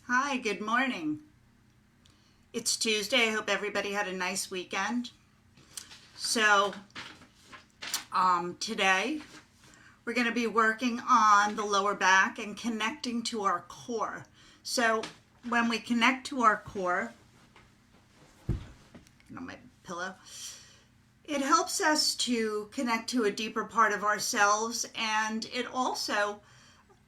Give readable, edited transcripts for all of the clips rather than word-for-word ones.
Hi, good morning. It's Tuesday. I hope everybody had a nice weekend. So, today we're going to be working on the lower back and connecting to our core. So, when we connect to our core, on my pillow, it helps us to connect to a deeper part of ourselves, and it also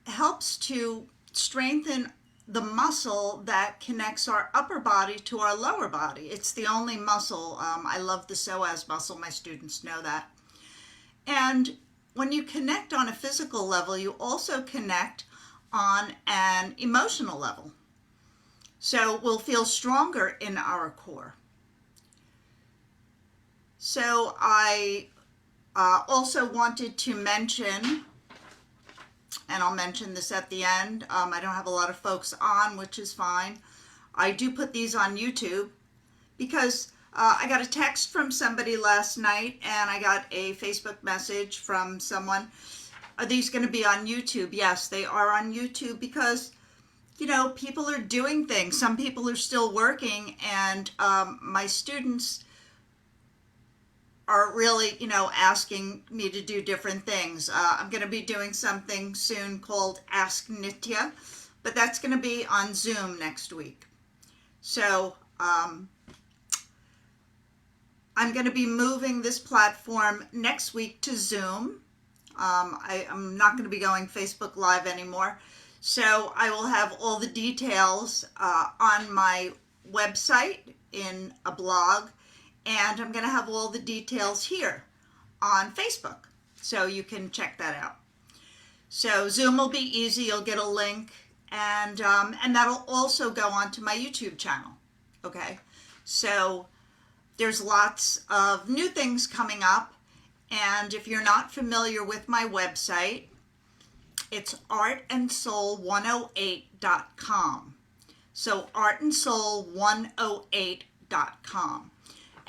helps to strengthen the muscle that connects our upper body to our lower body. It's the only muscle. I love the psoas muscle. My students know that. And when you connect on a physical level, you also connect on an emotional level. So we'll feel stronger in our core. So I also wanted to mention, and I'll mention this at the end. I don't have a lot of folks on, which is fine. I do put these on YouTube because I got a text from somebody last night and I got a Facebook message from someone. Are these going to be on YouTube? Yes, they are on YouTube because, people are doing things. Some people are still working, and my students are really, asking me to do different things. I'm going to be doing something soon called Ask Nitya, but that's going to be on Zoom next week. So I'm going to be moving this platform next week to Zoom. I'm not going to be going Facebook Live anymore. So I will have all the details on my website in a blog. And I'm going to have all the details here on Facebook, so you can check that out. So Zoom will be easy. You'll get a link, and that'll also go onto my YouTube channel. Okay, so there's lots of new things coming up, and if you're not familiar with my website, it's artandsoul108.com. So artandsoul108.com.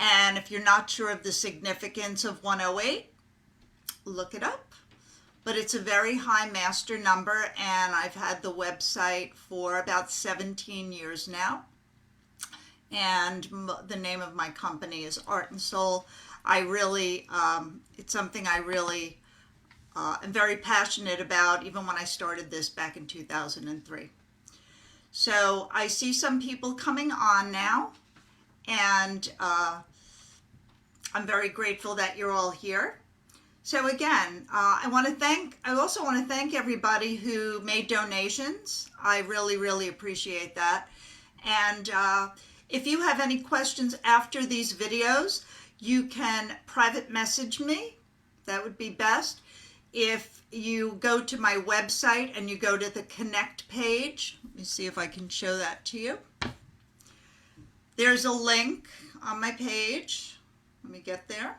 And if you're not sure of the significance of 108, look it up. But it's a very high master number, and I've had the website for about 17 years now. And the name of my company is Art and Soul. It's something I really am very passionate about, even when I started this back in 2003. So I see some people coming on now, and I'm very grateful that you're all here. So again, I also want to thank everybody who made donations. I really, really appreciate that. And if you have any questions after these videos, you can private message me. That would be best. If you go to my website and you go to the Connect page, let me see if I can show that to you. There's a link on my page. Let me get there.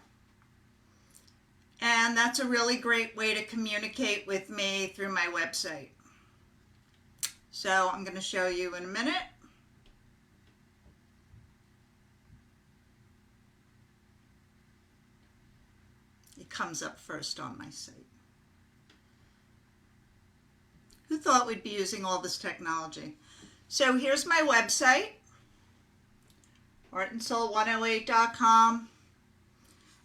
And that's a really great way to communicate with me through my website. So I'm going to show you in a minute. It comes up first on my site. Who thought we'd be using all this technology? So here's my website, artandsoul108.com.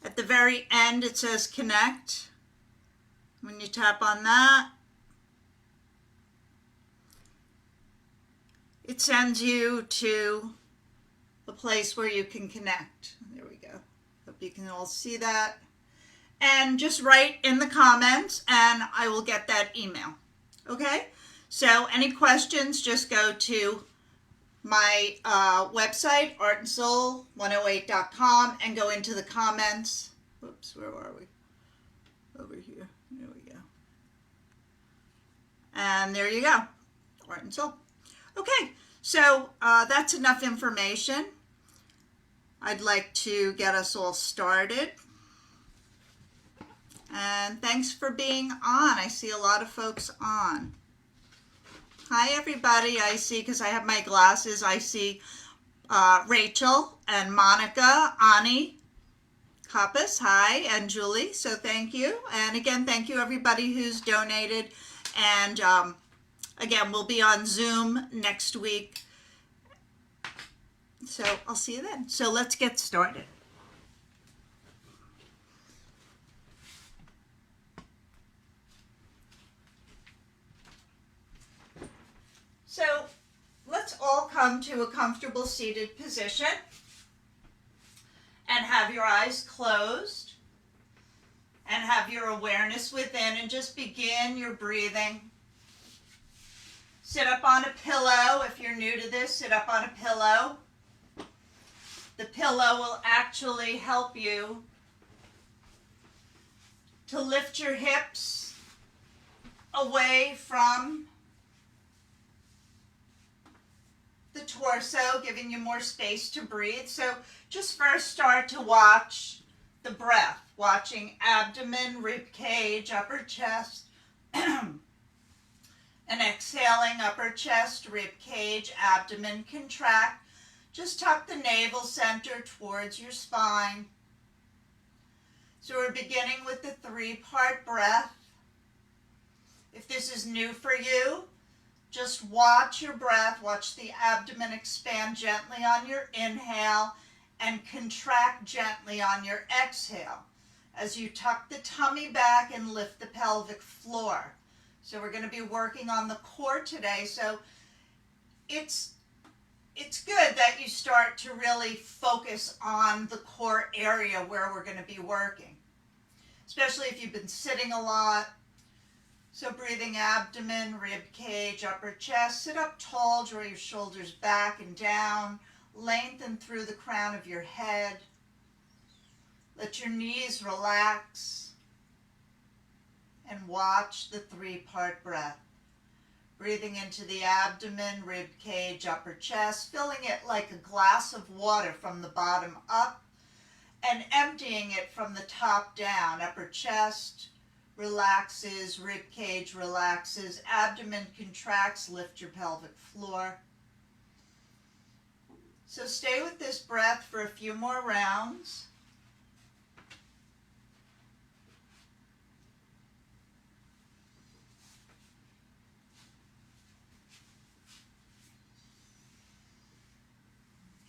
At the very end, it says Connect. When you tap on that, it sends you to the place where you can connect. There we go. Hope you can all see that. And just write in the comments, and I will get that email. Okay? So any questions, just go to my website, artandsoul108.com, and go into the comments. Oops, where are we? Over here. There we go. And there you go. Art and Soul. Okay, so that's enough information. I'd like to get us all started. And thanks for being on. I see a lot of folks on. Hi, everybody. I see, because I have my glasses, I see Rachel and Monica, Ani, Kappas, hi, and Julie. So thank you. And again, thank you, everybody who's donated. And Again, we'll be on Zoom next week. So I'll see you then. So let's get started. So let's all come to a comfortable seated position and have your eyes closed and have your awareness within, and just begin your breathing. Sit up on a pillow. If you're new to this, sit up on a pillow. The pillow will actually help you to lift your hips away from the torso, giving you more space to breathe. So just first start to watch the breath, watching abdomen, rib cage, upper chest, and exhaling, upper chest, rib cage, abdomen contract. Just tuck the navel center towards your spine. So we're beginning with the 3-part breath. If this is new for you, just watch your breath, watch the abdomen expand gently on your inhale and contract gently on your exhale as you tuck the tummy back and lift the pelvic floor. So we're going to be working on the core today. So it's good that you start to really focus on the core area where we're going to be working, especially if you've been sitting a lot. So breathing abdomen, rib cage, upper chest. Sit up tall, draw your shoulders back and down. Lengthen through the crown of your head. Let your knees relax. And watch the 3-part breath. Breathing into the abdomen, rib cage, upper chest. Filling it like a glass of water from the bottom up. And emptying it from the top down. Upper chest relaxes, rib cage relaxes, abdomen contracts, lift your pelvic floor. So stay with this breath for a few more rounds.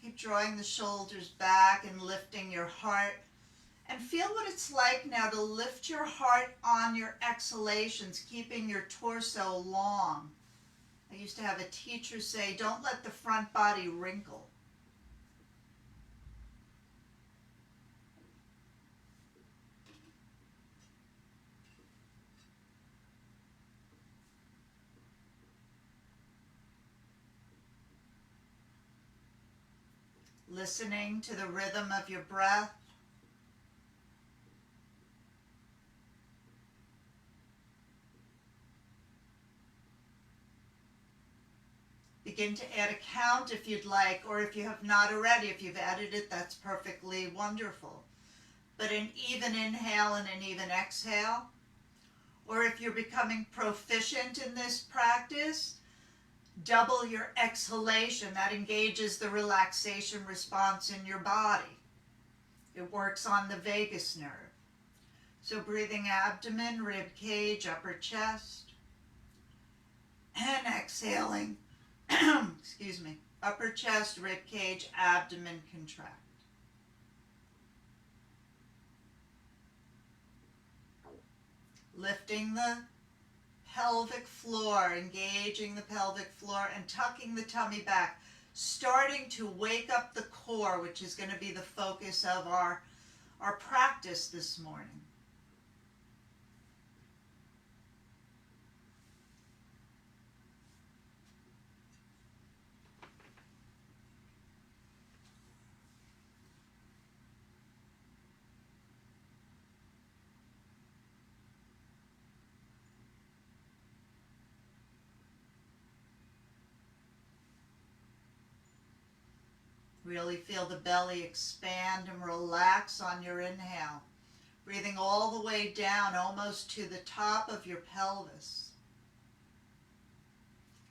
Keep drawing the shoulders back and lifting your heart. And feel what it's like now to lift your heart on your exhalations, keeping your torso long. I used to have a teacher say, don't let the front body wrinkle. Listening to the rhythm of your breath. Begin to add a count if you'd like, or if you have not already. If you've added it, that's perfectly wonderful. But an even inhale and an even exhale. Or if you're becoming proficient in this practice, double your exhalation. That engages the relaxation response in your body. It works on the vagus nerve. So breathing abdomen, rib cage, upper chest, and exhaling. Excuse me, upper chest, rib cage, abdomen contract. Lifting the pelvic floor, engaging the pelvic floor and tucking the tummy back, starting to wake up the core, which is going to be the focus of our practice this morning. Really feel the belly expand and relax on your inhale. Breathing all the way down almost to the top of your pelvis.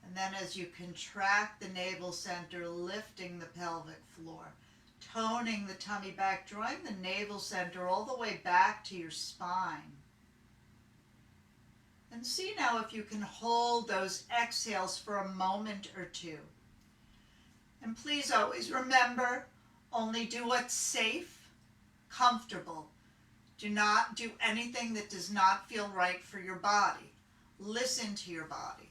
And then as you contract the navel center, lifting the pelvic floor, toning the tummy back, drawing the navel center all the way back to your spine. And see now if you can hold those exhales for a moment or two. And please always remember, only do what's safe, comfortable. Do not do anything that does not feel right for your body. Listen to your body.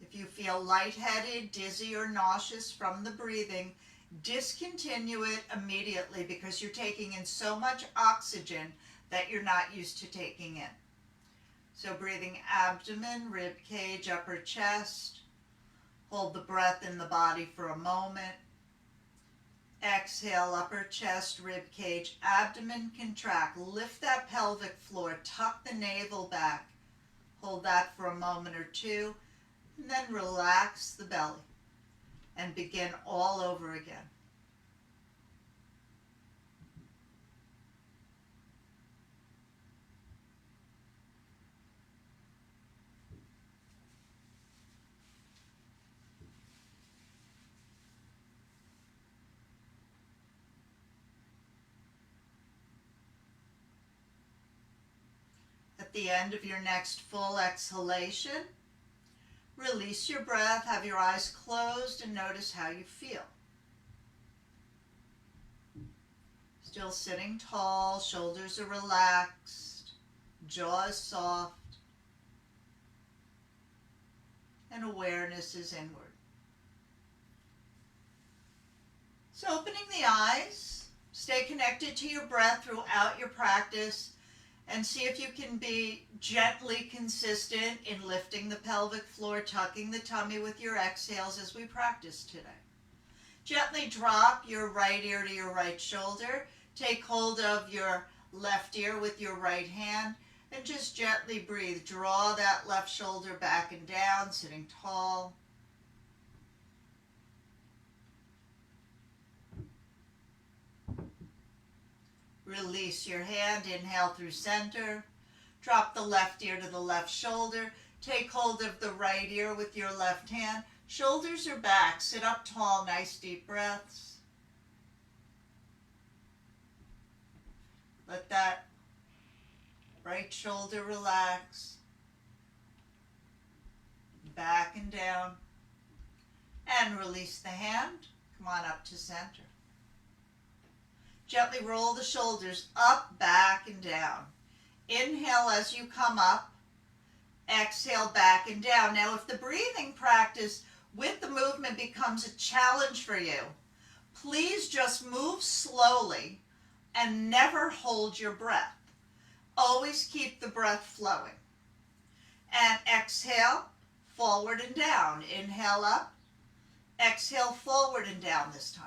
If you feel lightheaded, dizzy, or nauseous from the breathing, discontinue it immediately because you're taking in so much oxygen that you're not used to taking in. So breathing abdomen, rib cage, upper chest. Hold the breath in the body for a moment. Exhale, upper chest, rib cage, abdomen contract. Lift that pelvic floor, tuck the navel back. Hold that for a moment or two, and then relax the belly and begin all over again. At the end of your next full exhalation, release your breath, have your eyes closed, and notice how you feel. Still sitting tall, shoulders are relaxed, jaw is soft, and awareness is inward. So opening the eyes, stay connected to your breath throughout your practice, and see if you can be gently consistent in lifting the pelvic floor, tucking the tummy with your exhales as we practice today. Gently drop your right ear to your right shoulder. Take hold of your left ear with your right hand and just gently breathe. Draw that left shoulder back and down, sitting tall. Release your hand, inhale through center. Drop the left ear to the left shoulder. Take hold of the right ear with your left hand. Shoulders are back, sit up tall, nice deep breaths. Let that right shoulder relax. Back and down. And release the hand. Come on up to center. Gently roll the shoulders up, back, and down. Inhale as you come up. Exhale back and down. Now, if the breathing practice with the movement becomes a challenge for you, please just move slowly and never hold your breath. Always keep the breath flowing. And exhale, forward and down. Inhale up. Exhale, forward and down this time.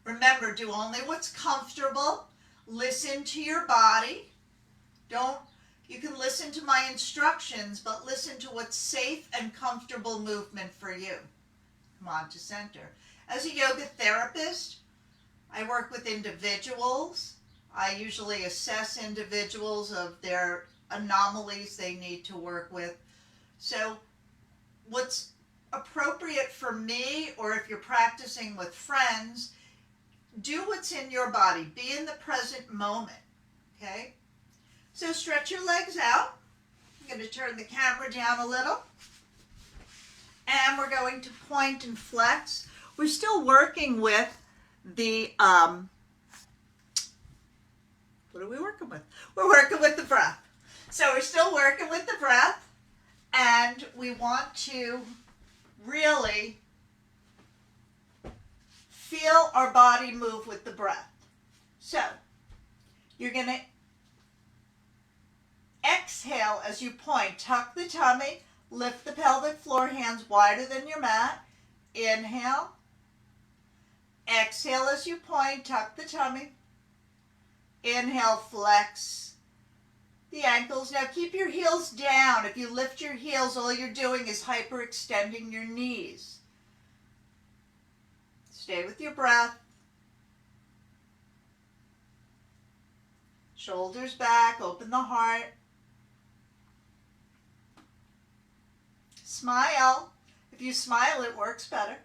Remember, do only what's comfortable. Listen to your body. You can listen to my instructions, but listen to what's safe and comfortable movement for you. Come on to center. As a yoga therapist, I work with individuals. I usually assess individuals of their anomalies they need to work with. So what's appropriate for me, or if you're practicing with friends, do what's in your body. Be in the present moment, okay? So stretch your legs out. I'm going to turn the camera down a little. And we're going to point and flex. We're still working with the, what are we working with? We're working with the breath. So we're still working with the breath. And we want to really feel our body move with the breath. So you're going to exhale as you point. Tuck the tummy. Lift the pelvic floor, hands wider than your mat. Inhale. Exhale as you point. Tuck the tummy. Inhale, flex the ankles. Now keep your heels down. If you lift your heels, all you're doing is hyperextending your knees. Stay with your breath. Shoulders back, open the heart. Smile. If you smile, it works better.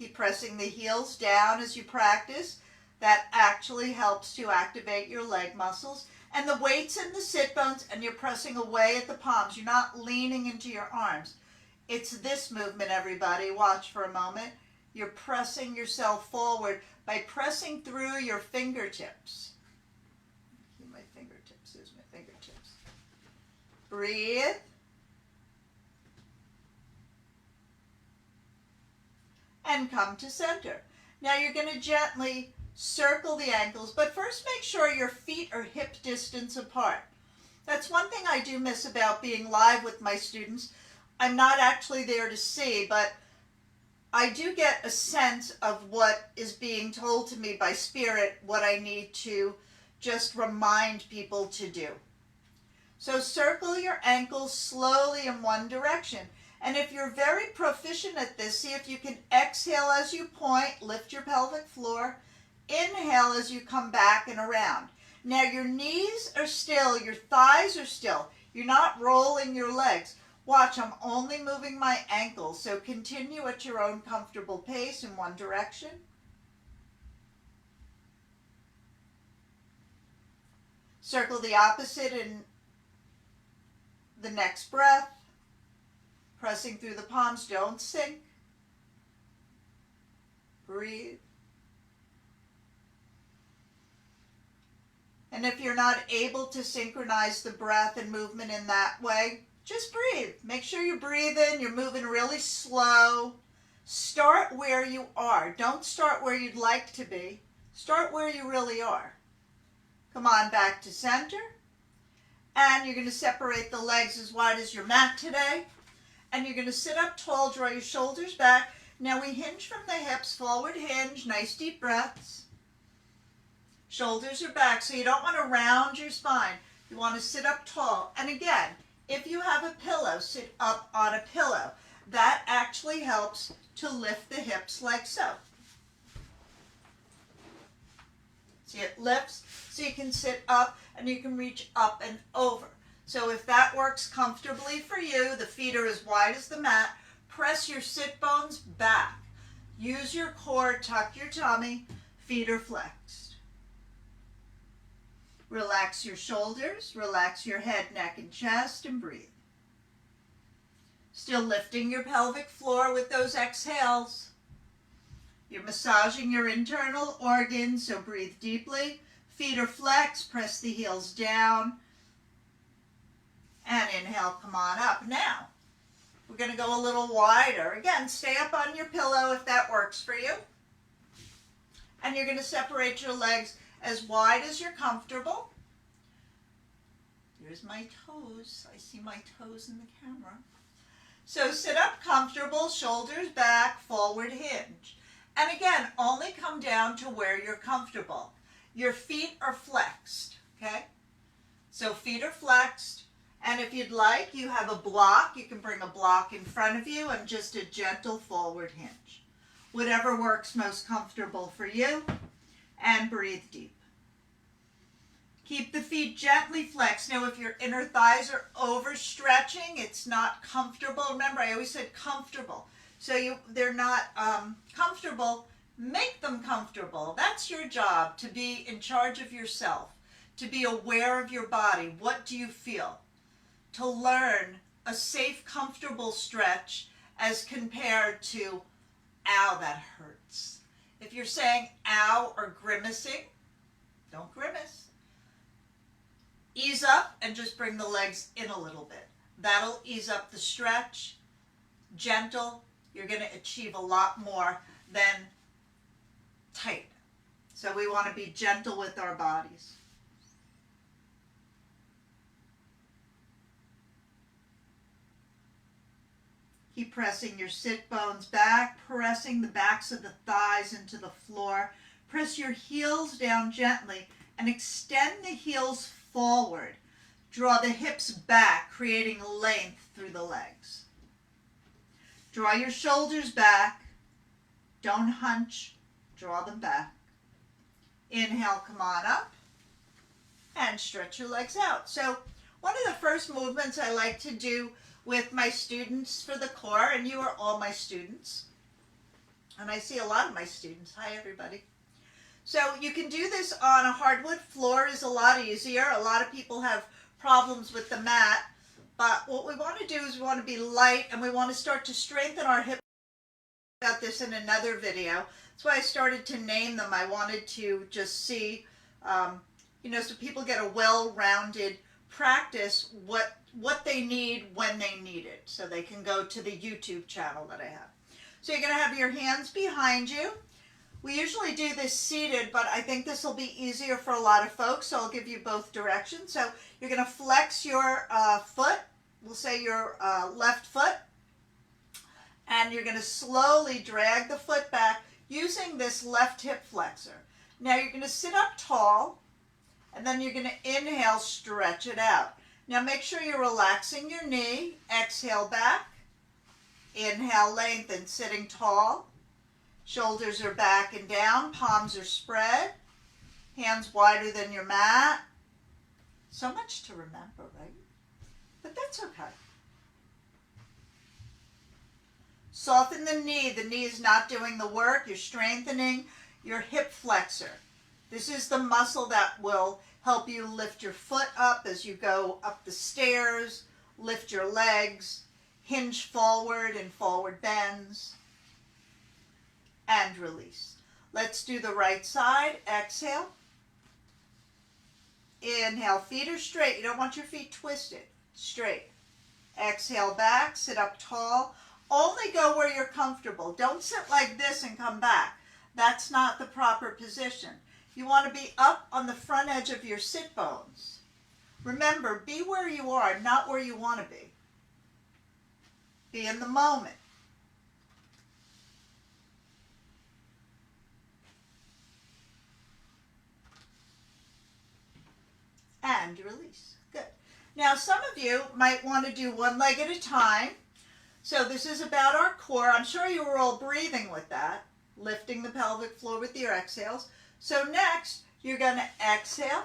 Keep pressing the heels down as you practice. That actually helps to activate your leg muscles. And the weight's in the sit bones, and you're pressing away at the palms. You're not leaning into your arms. It's this movement, everybody. Watch for a moment. You're pressing yourself forward by pressing through your fingertips. My fingertips, here's my fingertips. Breathe. And come to center. Now you're going to gently circle the ankles, but first make sure your feet are hip distance apart. That's one thing I do miss about being live with my students. I'm not actually there to see, but I do get a sense of what is being told to me by spirit, what I need to just remind people to do. So circle your ankles slowly in one direction. And if you're very proficient at this, see if you can exhale as you point, lift your pelvic floor, inhale as you come back and around. Now your knees are still, your thighs are still. You're not rolling your legs. Watch, I'm only moving my ankles, so continue at your own comfortable pace in one direction. Circle the opposite in the next breath. Pressing through the palms, don't sink. Breathe. And if you're not able to synchronize the breath and movement in that way, just breathe. Make sure you're breathing, you're moving really slow. Start where you are. Don't start where you'd like to be. Start where you really are. Come on back to center. And you're going to separate the legs as wide as your mat today. And you're going to sit up tall, draw your shoulders back. Now we hinge from the hips, forward hinge, nice deep breaths. Shoulders are back, so you don't want to round your spine. You want to sit up tall. And again, if you have a pillow, sit up on a pillow. That actually helps to lift the hips like so. See, it lifts so you can sit up and you can reach up and over. So if that works comfortably for you, the feet are as wide as the mat, press your sit bones back. Use your core, tuck your tummy, feet are flexed. Relax your shoulders, relax your head, neck, and chest, and breathe. Still lifting your pelvic floor with those exhales. You're massaging your internal organs, so breathe deeply. Feet are flexed, press the heels down. And inhale, come on up. Now, we're going to go a little wider. Again, stay up on your pillow if that works for you. And you're going to separate your legs as wide as you're comfortable. Here's my toes. I see my toes in the camera. So sit up comfortable, shoulders back, forward hinge. And again, only come down to where you're comfortable. Your feet are flexed, okay? So feet are flexed. And if you'd like, you have a block. You can bring a block in front of you and just a gentle forward hinge. Whatever works most comfortable for you. And breathe deep. Keep the feet gently flexed. Now, if your inner thighs are overstretching, it's not comfortable. Remember, I always said comfortable. So they're not comfortable. Make them comfortable. That's your job, to be in charge of yourself, to be aware of your body. What do you feel? To learn a safe, comfortable stretch as compared to, ow, that hurts. If you're saying ow or grimacing, don't grimace. Ease up and just bring the legs in a little bit. That'll ease up the stretch. Gentle. You're going to achieve a lot more than tight. So we want to be gentle with our bodies. Keep pressing your sit bones back, pressing the backs of the thighs into the floor. Press your heels down gently and extend the heels forward. Draw the hips back, creating length through the legs. Draw your shoulders back. Don't hunch. Draw them back. Inhale, come on up. And stretch your legs out. So one of the first movements I like to do with my students for the core, and you are all my students, And I see a lot of my students. Hi, everybody. So you can do this on a hardwood floor. Is a lot easier. A lot of people have problems with the mat. But what we want to do is we want to be light, and we want to start to strengthen our hip. About this in another video. That's why I started to name them. I wanted to just see, so people get a well-rounded practice what they need when they need it, so they can go to the YouTube channel that I have. So you're going to have your hands behind you. We usually do this seated, but I think this will be easier for a lot of folks, so I'll give you both directions. So you're going to flex your foot, we'll say your left foot, and you're going to slowly drag the foot back using this left hip flexor. Now you're going to sit up tall, and then you're going to inhale, stretch it out. Now make sure you're relaxing your knee. Exhale back. Inhale, lengthen, sitting tall. Shoulders are back and down. Palms are spread. Hands wider than your mat. So much to remember, right? But that's okay. Soften the knee. The knee is not doing the work. You're strengthening your hip flexor. This is the muscle that will help you lift your foot up as you go up the stairs, lift your legs, hinge forward and forward bends, and release. Let's do the right side. Exhale. Inhale, feet are straight. You don't want your feet twisted. Straight. Exhale back, sit up tall. Only go where you're comfortable. Don't sit like this and come back. That's not the proper position. You want to be up on the front edge of your sit bones. Remember, be where you are, not where you want to be. Be in the moment. And release. Good. Now, some of you might want to do one leg at a time. So this is about our core. I'm sure you were all breathing with that, lifting the pelvic floor with your exhales. So next, you're going to exhale.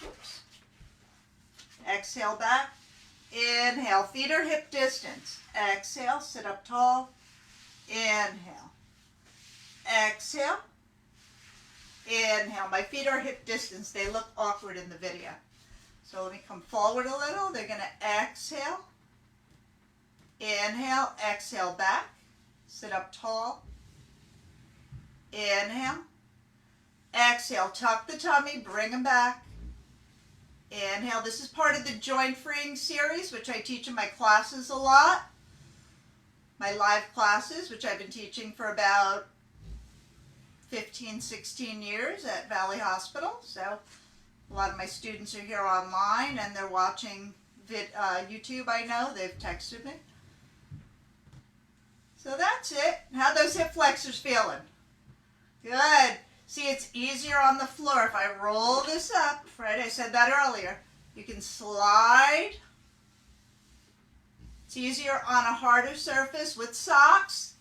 Oops. Exhale back. Inhale, feet are hip distance. Exhale, sit up tall. Inhale. Exhale. Inhale. My feet are hip distance. They look awkward in the video. So let me come forward a little. They're going to exhale. Inhale, exhale back. Sit up tall. Inhale. Exhale, tuck the tummy, bring them back. Inhale. This is part of the joint freeing series, which I teach in my classes a lot. My live classes, which I've been teaching for about 15, 16 years at Valley Hospital. So a lot of my students are here online and they're watching YouTube, I know. They've texted me. So that's it. How those hip flexors feeling? Good. See, it's easier on the floor. If I roll this up, right, I said that earlier, you can slide. It's easier on a harder surface with socks.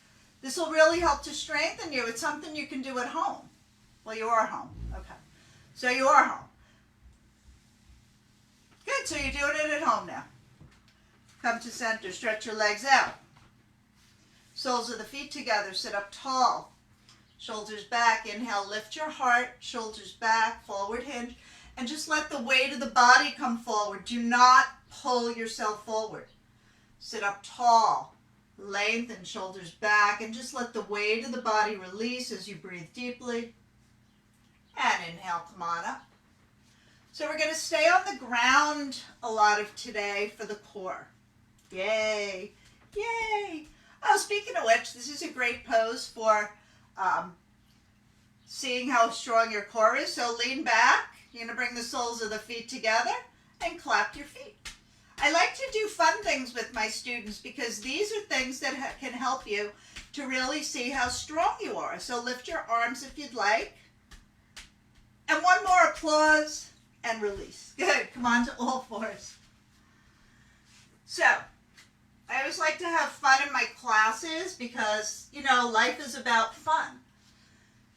This will really help to strengthen you. It's something you can do at home. Well, you are home. Okay. So you are home. Good. So you're doing it at home now. Come to center. Stretch your legs out. Soles of the feet together. Sit up tall. Shoulders back. Inhale, lift your heart. Shoulders back, forward hinge. And just let the weight of the body come forward. Do not pull yourself forward. Sit up tall. Lengthen, shoulders back. And just let the weight of the body release as you breathe deeply. And inhale, come on up. So we're going to stay on the ground a lot of today for the core. Yay. Yay. Oh, speaking of which, this is a great pose for seeing how strong your core is. So lean back. You're going to bring the soles of the feet together and clap your feet. I like to do fun things with my students because these are things that can help you to really see how strong you are. So lift your arms if you'd like. And one more applause and release. Good. Come on to all fours. So I always like to have fun in my classes because, you know, life is about fun.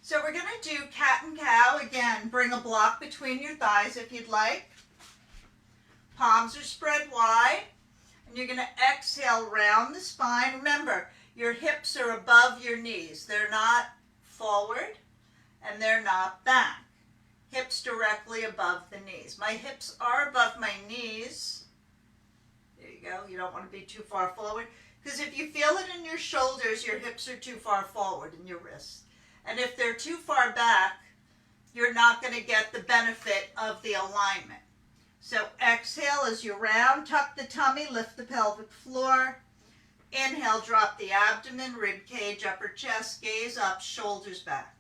So we're going to do cat and cow. Again, bring a block between your thighs if you'd like. Palms are spread wide. And you're going to exhale, round the spine. Remember, your hips are above your knees. They're not forward and they're not back. Hips directly above the knees. My hips are above my knees. There you go. You don't want to be too far forward, because if you feel it in your shoulders, your hips are too far forward in your wrists. And if they're too far back, you're not going to get the benefit of the alignment. So exhale as you round, tuck the tummy, lift the pelvic floor. Inhale, drop the abdomen, rib cage, upper chest, gaze up, shoulders back.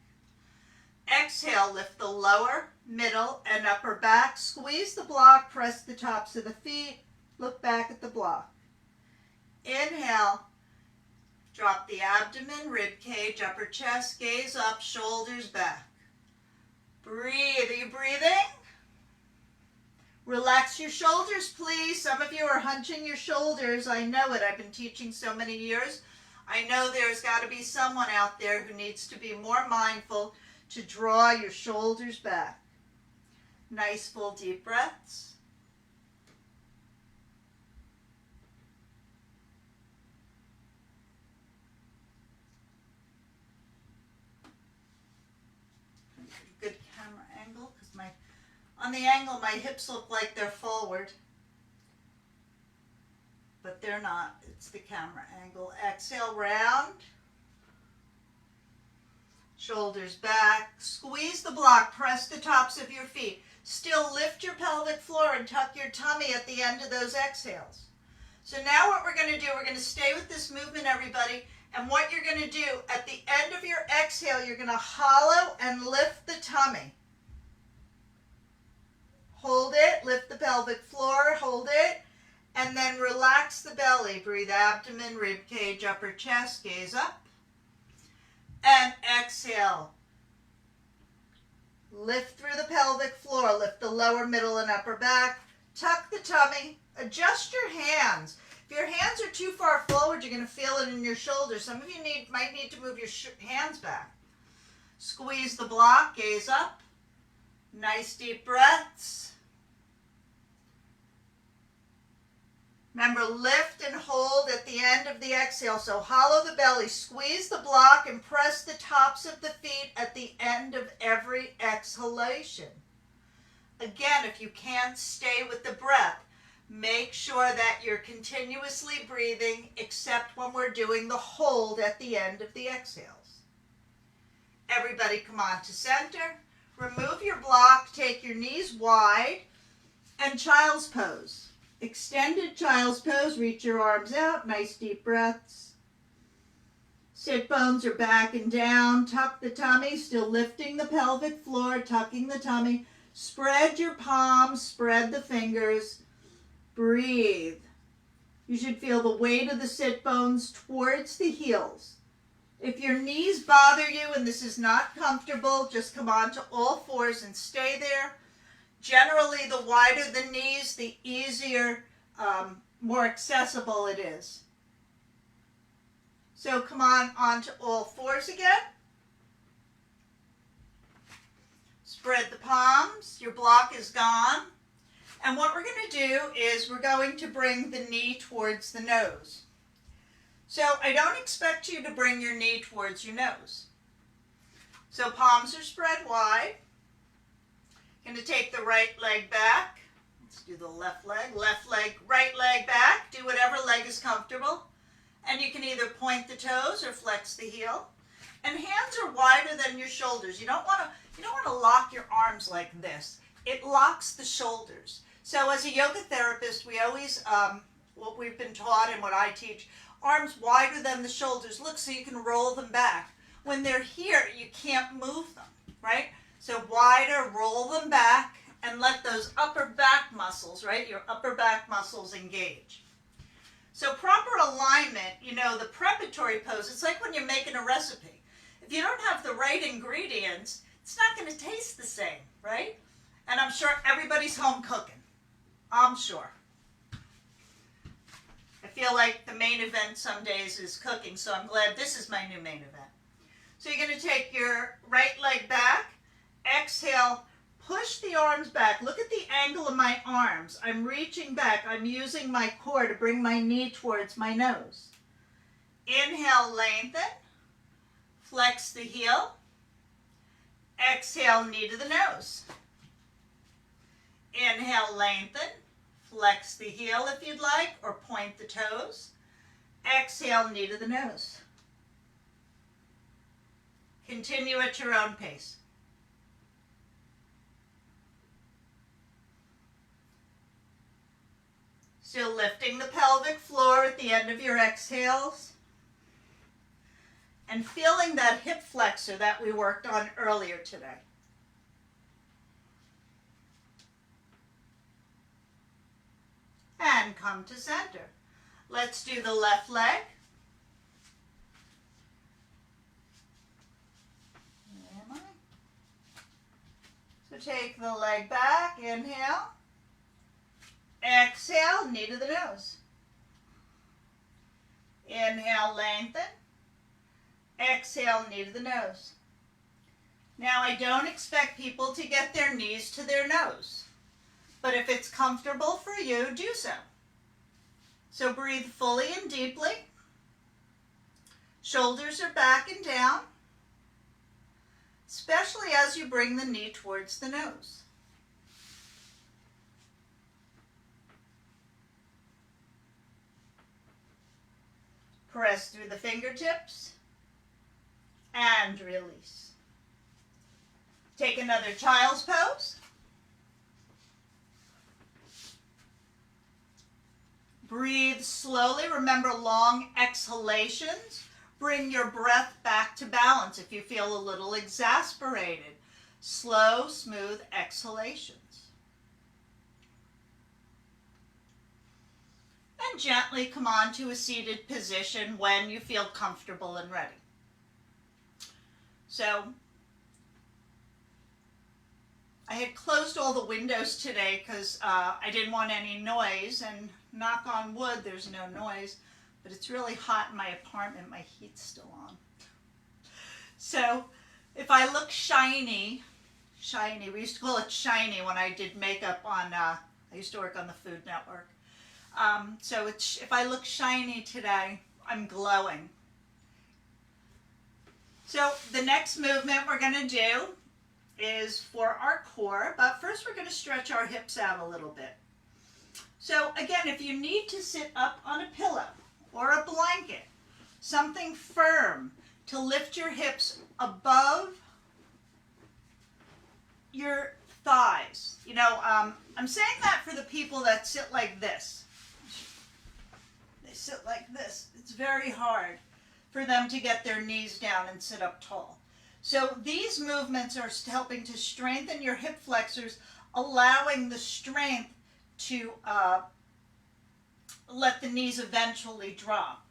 Exhale, lift the lower, middle, and upper back. Squeeze the block, press the tops of the feet, look back at the block. Inhale, drop the abdomen, rib cage, upper chest, gaze up, shoulders back. Breathe. Are you breathing? Relax your shoulders, please. Some of you are hunching your shoulders. I know it. I've been teaching so many years. I know there's got to be someone out there who needs to be more mindful to draw your shoulders back. Nice full deep breaths. Good camera angle, because on the angle my hips look like they're forward, but they're not. It's the camera angle. Exhale, round. Shoulders back. Squeeze the block. Press the tops of your feet. Still lift your pelvic floor and tuck your tummy at the end of those exhales. So now what we're going to do, we're going to stay with this movement, everybody. And what you're going to do, at the end of your exhale, you're going to hollow and lift the tummy. Hold it. Lift the pelvic floor. Hold it. And then relax the belly. Breathe abdomen, rib cage, upper chest. Gaze up. And exhale. Lift through the pelvic floor. Lift the lower, middle, and upper back. Tuck the tummy. Adjust your hands. If your hands are too far forward, you're going to feel it in your shoulders. Some of you might need to move your hands back. Squeeze the block. Gaze up. Nice deep breaths. Remember, lift and hold at the end of the exhale. So hollow the belly, squeeze the block, and press the tops of the feet at the end of every exhalation. Again, if you can't stay with the breath, make sure that you're continuously breathing, except when we're doing the hold at the end of the exhales. Everybody come on to center. Remove your block, take your knees wide, and child's pose. Extended child's pose, reach your arms out, nice deep breaths. Sit bones are back and down, tuck the tummy, still lifting the pelvic floor, tucking the tummy. Spread your palms, spread the fingers, breathe. You should feel the weight of the sit bones towards the heels. If your knees bother you and this is not comfortable, just come on to all fours and stay there. Generally, the wider the knees, the easier, more accessible it is. So come on onto all fours again. Spread the palms. Your block is gone. And what we're going to do is we're going to bring the knee towards the nose. So I don't expect you to bring your knee towards your nose. So palms are spread wide. Going to take the right leg back. Let's do the left leg, right leg back. Do whatever leg is comfortable. And you can either point the toes or flex the heel. And hands are wider than your shoulders. You don't want to lock your arms like this. It locks the shoulders. So as a yoga therapist, we always, what we've been taught and what I teach, arms wider than the shoulders. Look, so you can roll them back. When they're here, you can't move them, right? So wider, roll them back, and let those upper back muscles, right, your upper back muscles engage. So proper alignment, the preparatory pose, it's like when you're making a recipe. If you don't have the right ingredients, it's not going to taste the same, right? And I'm sure everybody's home cooking. I'm sure. I feel like the main event some days is cooking, so I'm glad this is my new main event. So you're going to take your right leg back. Exhale, push the arms back. Look at the angle of my arms. I'm reaching back. I'm using my core to bring my knee towards my nose. Inhale, lengthen. Flex the heel. Exhale, knee to the nose. Inhale, lengthen. Flex the heel if you'd like, or point the toes. Exhale, knee to the nose. Continue at your own pace. Still lifting the pelvic floor at the end of your exhales. And feeling that hip flexor that we worked on earlier today. And come to center. Let's do the left leg. Where am I? So take the leg back, inhale. Exhale, knee to the nose. Inhale, lengthen. Exhale, knee to the nose. Now, I don't expect people to get their knees to their nose, but if it's comfortable for you, do so. So breathe fully and deeply. Shoulders are back and down, especially as you bring the knee towards the nose. Press through the fingertips and release. Take another child's pose. Breathe slowly. Remember long exhalations. Bring your breath back to balance if you feel a little exasperated. Slow, smooth exhalations. And gently come on to a seated position when you feel comfortable and ready. So, I had closed all the windows today because I didn't want any noise, and knock on wood, there's no noise, but it's really hot in my apartment. My heat's still on. So, if I look shiny, we used to call it shiny when I did makeup on, I used to work on the Food Network. So if I look shiny today, I'm glowing. So the next movement we're going to do is for our core, but first we're going to stretch our hips out a little bit. So again, if you need to sit up on a pillow or a blanket, something firm to lift your hips above your thighs. You know, I'm saying that for the people that sit like this. They sit like this. It's very hard for them to get their knees down and sit up tall. So these movements are helping to strengthen your hip flexors, allowing the strength to let the knees eventually drop.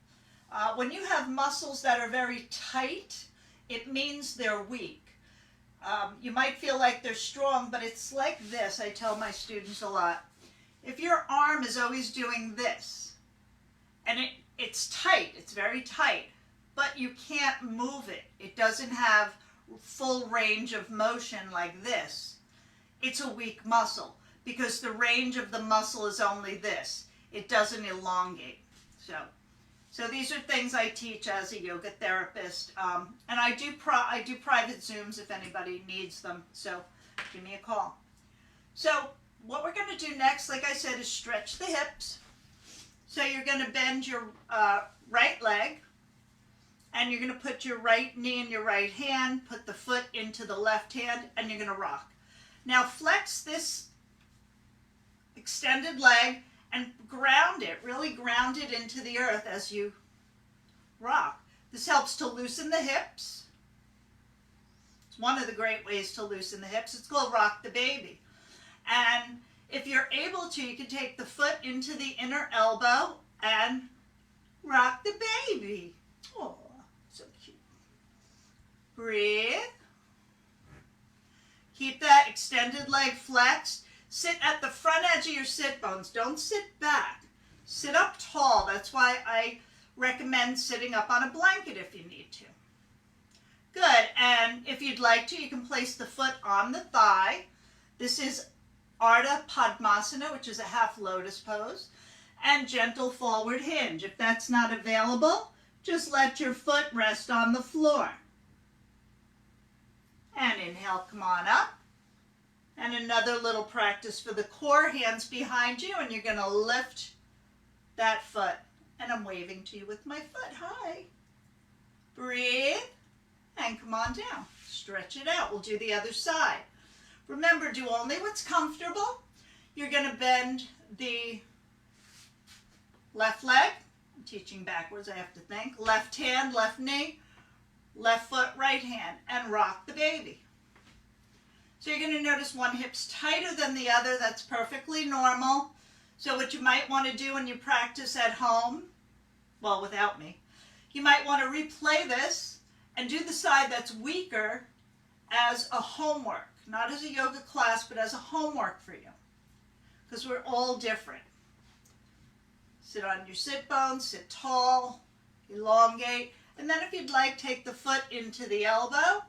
When you have muscles that are very tight, it means they're weak. You might feel like they're strong, but it's like this. I tell my students a lot. If your arm is always doing this, and it's tight, it's very tight, but you can't move it. It doesn't have full range of motion like this. It's a weak muscle because the range of the muscle is only this. It doesn't elongate. So these are things I teach as a yoga therapist, and I do private Zooms if anybody needs them. So give me a call. So what we're going to do next, like I said, is stretch the hips. So you're going to bend your right leg, and you're going to put your right knee in your right hand, put the foot into the left hand, and you're going to rock. Now flex this extended leg and ground it, really ground it into the earth as you rock. This helps to loosen the hips. It's one of the great ways to loosen the hips. It's called rock the baby. And if you're able to, you can take the foot into the inner elbow and rock the baby. Oh, so cute. Breathe. Keep that extended leg flexed. Sit at the front edge of your sit bones. Don't sit back. Sit up tall. That's why I recommend sitting up on a blanket if you need to. Good. And if you'd like to, you can place the foot on the thigh. This is Ardha Padmasana, which is a half lotus pose, and gentle forward hinge. If that's not available, Just let your foot rest on the floor. And inhale, come on up. And another little practice for the core, hands behind you, and you're going to lift that foot. And I'm waving to you with my foot. Hi. Breathe. And come on down. Stretch it out. We'll do the other side. Remember, do only what's comfortable. You're going to bend the left leg. I'm teaching backwards, I have to think. Left hand, left knee, left foot, right hand, and rock the baby. So you're going to notice one hip's tighter than the other. That's perfectly normal. So what you might want to do when you practice at home, well, without me, you might want to replay this and do the side that's weaker as a homework. Not as a yoga class, but as a homework for you. Because we're all different. Sit on your sit bones, sit tall, elongate. And then if you'd like, take the foot into the elbow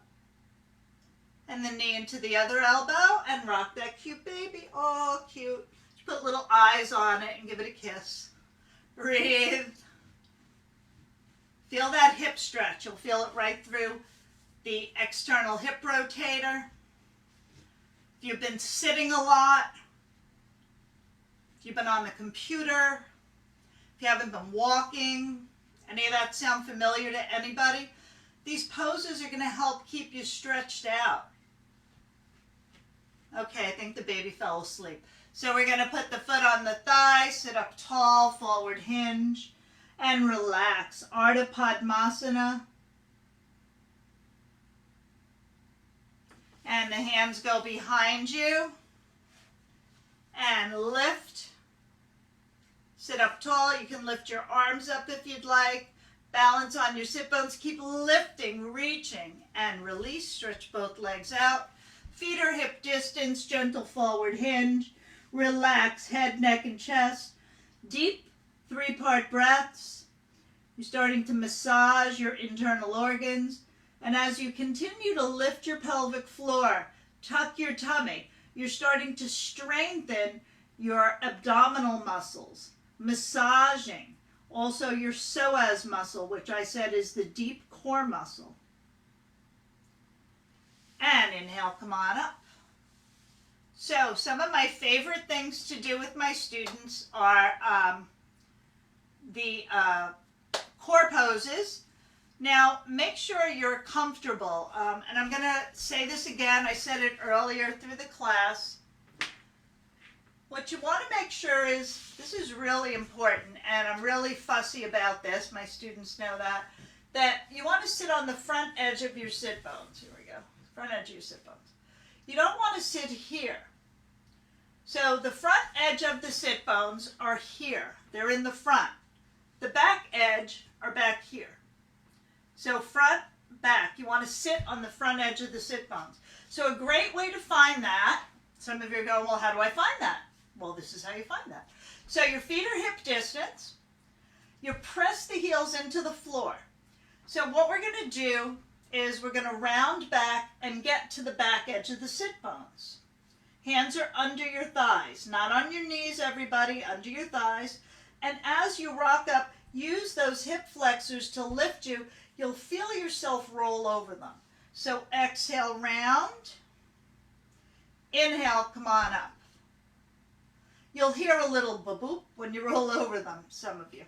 and the knee into the other elbow and rock that cute baby. Oh, cute. Just put little eyes on it and give it a kiss. Breathe. Feel that hip stretch. You'll feel it right through the external hip rotator. If you've been sitting a lot, if you've been on the computer, if you haven't been walking, any of that sound familiar to anybody? These poses are going to help keep you stretched out. Okay, I think the baby fell asleep. So we're going to put the foot on the thigh, sit up tall, forward hinge, and relax. Ardha Padmasana. And the hands go behind you. And lift. Sit up tall. You can lift your arms up if you'd like. Balance on your sit bones. Keep lifting, reaching, and release. Stretch both legs out. Feet are hip distance, gentle forward hinge. Relax head, neck, and chest. Deep 3-part breaths. You're starting to massage your internal organs. And as you continue to lift your pelvic floor, tuck your tummy, you're starting to strengthen your abdominal muscles, massaging also your psoas muscle, which I said is the deep core muscle. And inhale, come on up. So some of my favorite things to do with my students are the core poses. Now, make sure you're comfortable. And I'm going to say this again. I said it earlier through the class. What you want to make sure is, this is really important, and I'm really fussy about this. My students know that you want to sit on the front edge of your sit bones. Here we go. Front edge of your sit bones. You don't want to sit here. So the front edge of the sit bones are here. They're in the front. The back edge are back here. So front, back. You want to sit on the front edge of the sit bones. So a great way to find that, some of you are going, well, how do I find that? Well, this is how you find that. So your feet are hip distance. You press the heels into the floor. So what we're going to do is we're going to round back and get to the back edge of the sit bones. Hands are under your thighs, not on your knees, everybody, under your thighs. And as you rock up, use those hip flexors to lift you. You'll feel yourself roll over them. So exhale, round. Inhale, come on up. You'll hear a little boop when you roll over them, some of you.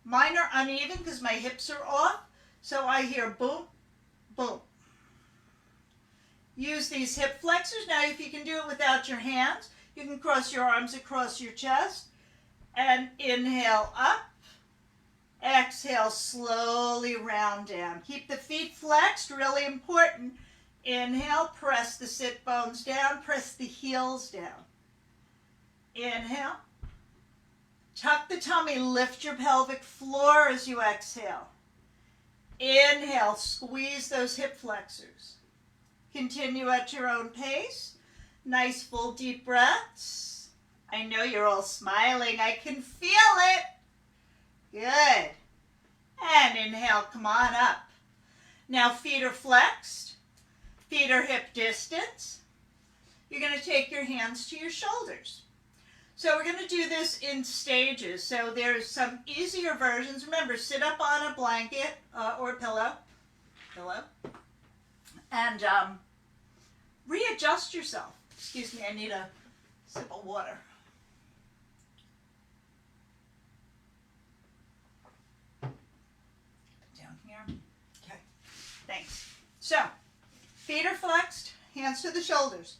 Mine are uneven because my hips are off, so I hear boom, boom. Use these hip flexors. Now, if you can do it without your hands, you can cross your arms across your chest and inhale up. Exhale, slowly round down. Keep the feet flexed, really important. Inhale, press the sit bones down, press the heels down. Inhale. Tuck the tummy, lift your pelvic floor as you exhale. Inhale, squeeze those hip flexors. Continue at your own pace. Nice full deep breaths. I know you're all smiling. I can feel it. Good. And inhale, come on up. Now feet are flexed. Feet are hip distance. You're going to take your hands to your shoulders. So we're going to do this in stages. So there's some easier versions. Remember, sit up on a blanket or a pillow, and readjust yourself. Excuse me, I need a sip of water. Down here. Okay, thanks. So, feet are flexed, hands to the shoulders.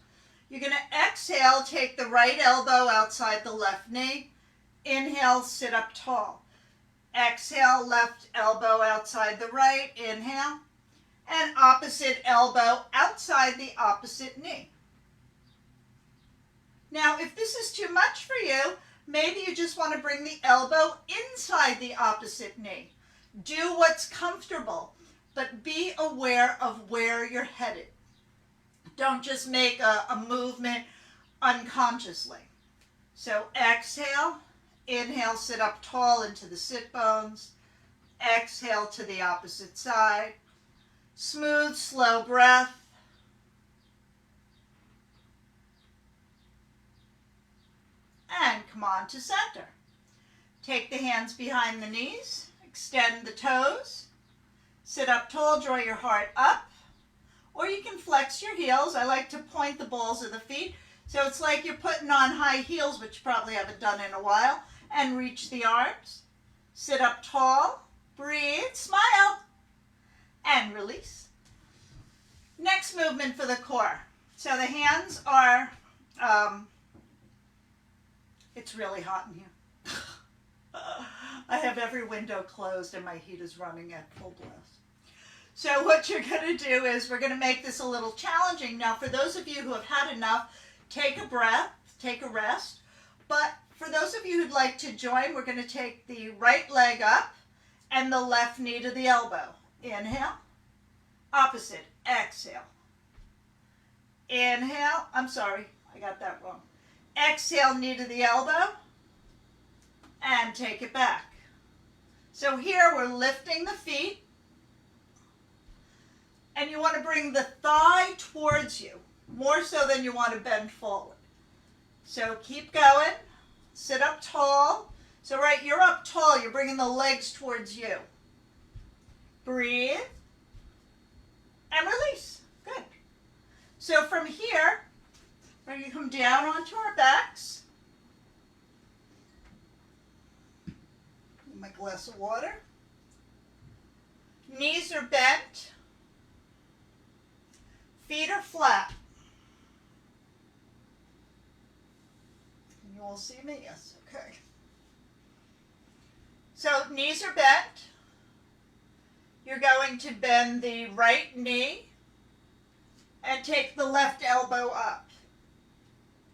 You're going to exhale, take the right elbow outside the left knee. Inhale, sit up tall. Exhale, left elbow outside the right. Inhale. And opposite elbow outside the opposite knee. Now, if this is too much for you, maybe you just want to bring the elbow inside the opposite knee. Do what's comfortable, but be aware of where you're headed. Don't just make a movement unconsciously. So exhale, inhale, sit up tall into the sit bones. Exhale to the opposite side. Smooth, slow breath. And come on to center. Take the hands behind the knees. Extend the toes. Sit up tall, draw your heart up. Or you can flex your heels. I like to point the balls of the feet. So it's like you're putting on high heels, which you probably haven't done in a while. And reach the arms. Sit up tall. Breathe. Smile. And release. Next movement for the core. So the hands are, it's really hot in here. I have every window closed and my heat is running at full blast. So what you're going to do is we're going to make this a little challenging. Now, for those of you who have had enough, take a breath, take a rest. But for those of you who'd like to join, we're going to take the right leg up and the left knee to the elbow. Inhale. Opposite. Exhale. Inhale. I'm sorry, I got that wrong. Exhale, knee to the elbow. And take it back. So here we're lifting the feet. And you want to bring the thigh towards you, more so than you want to bend forward. So keep going. Sit up tall. So right, you're up tall. You're bringing the legs towards you. Breathe. And release. Good. So from here, we're going to come down onto our backs. My glass of water. Knees are bent. Feet are flat. Can you all see me? Yes, okay. So knees are bent. You're going to bend the right knee and take the left elbow up.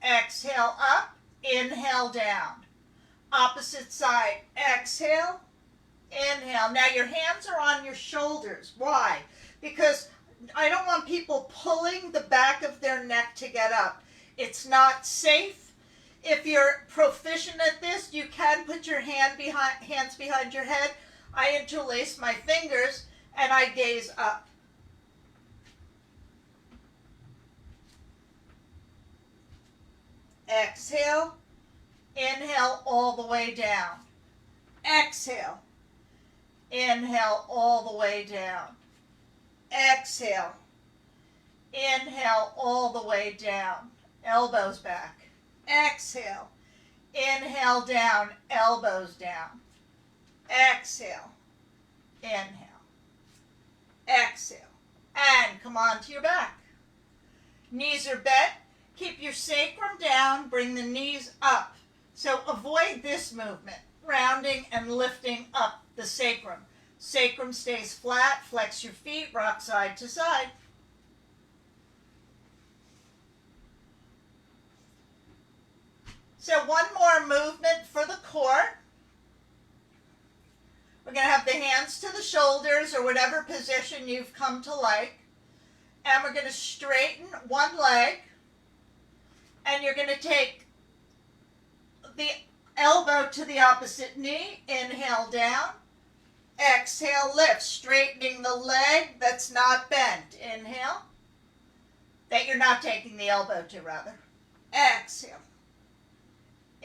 Exhale up, inhale down. Opposite side, exhale, inhale. Now your hands are on your shoulders. Why? Because I don't want people pulling the back of their neck to get up. It's not safe. If you're proficient at this, you can put your hands behind your head. I interlace my fingers and I gaze up. Exhale. Inhale all the way down. Exhale. Inhale all the way down. Exhale. Inhale all the way down. Elbows back. Exhale. Inhale down. Elbows down. Exhale. Inhale. Exhale. And come on to your back. Knees are bent. Keep your sacrum down. Bring the knees up. So avoid this movement, rounding and lifting up the sacrum. Sacrum stays flat. Flex your feet. Rock side to side. So one more movement for the core. We're going to have the hands to the shoulders or whatever position you've come to like. And we're going to straighten one leg. And you're going to take the elbow to the opposite knee. Inhale down. Exhale, lift. Straightening the leg that's not bent. Inhale. That you're not taking the elbow to, rather. Exhale.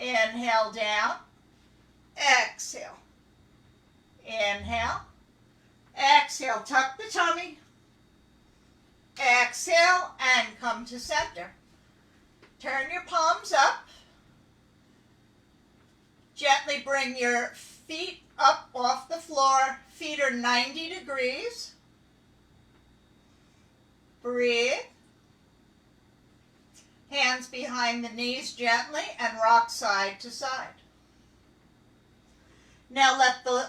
Inhale down. Exhale. Inhale. Exhale. Tuck the tummy. Exhale and come to center. Turn your palms up. Gently bring your feet up off the floor. Feet are 90 degrees. Breathe. Hands behind the knees gently and rock side to side. Now let the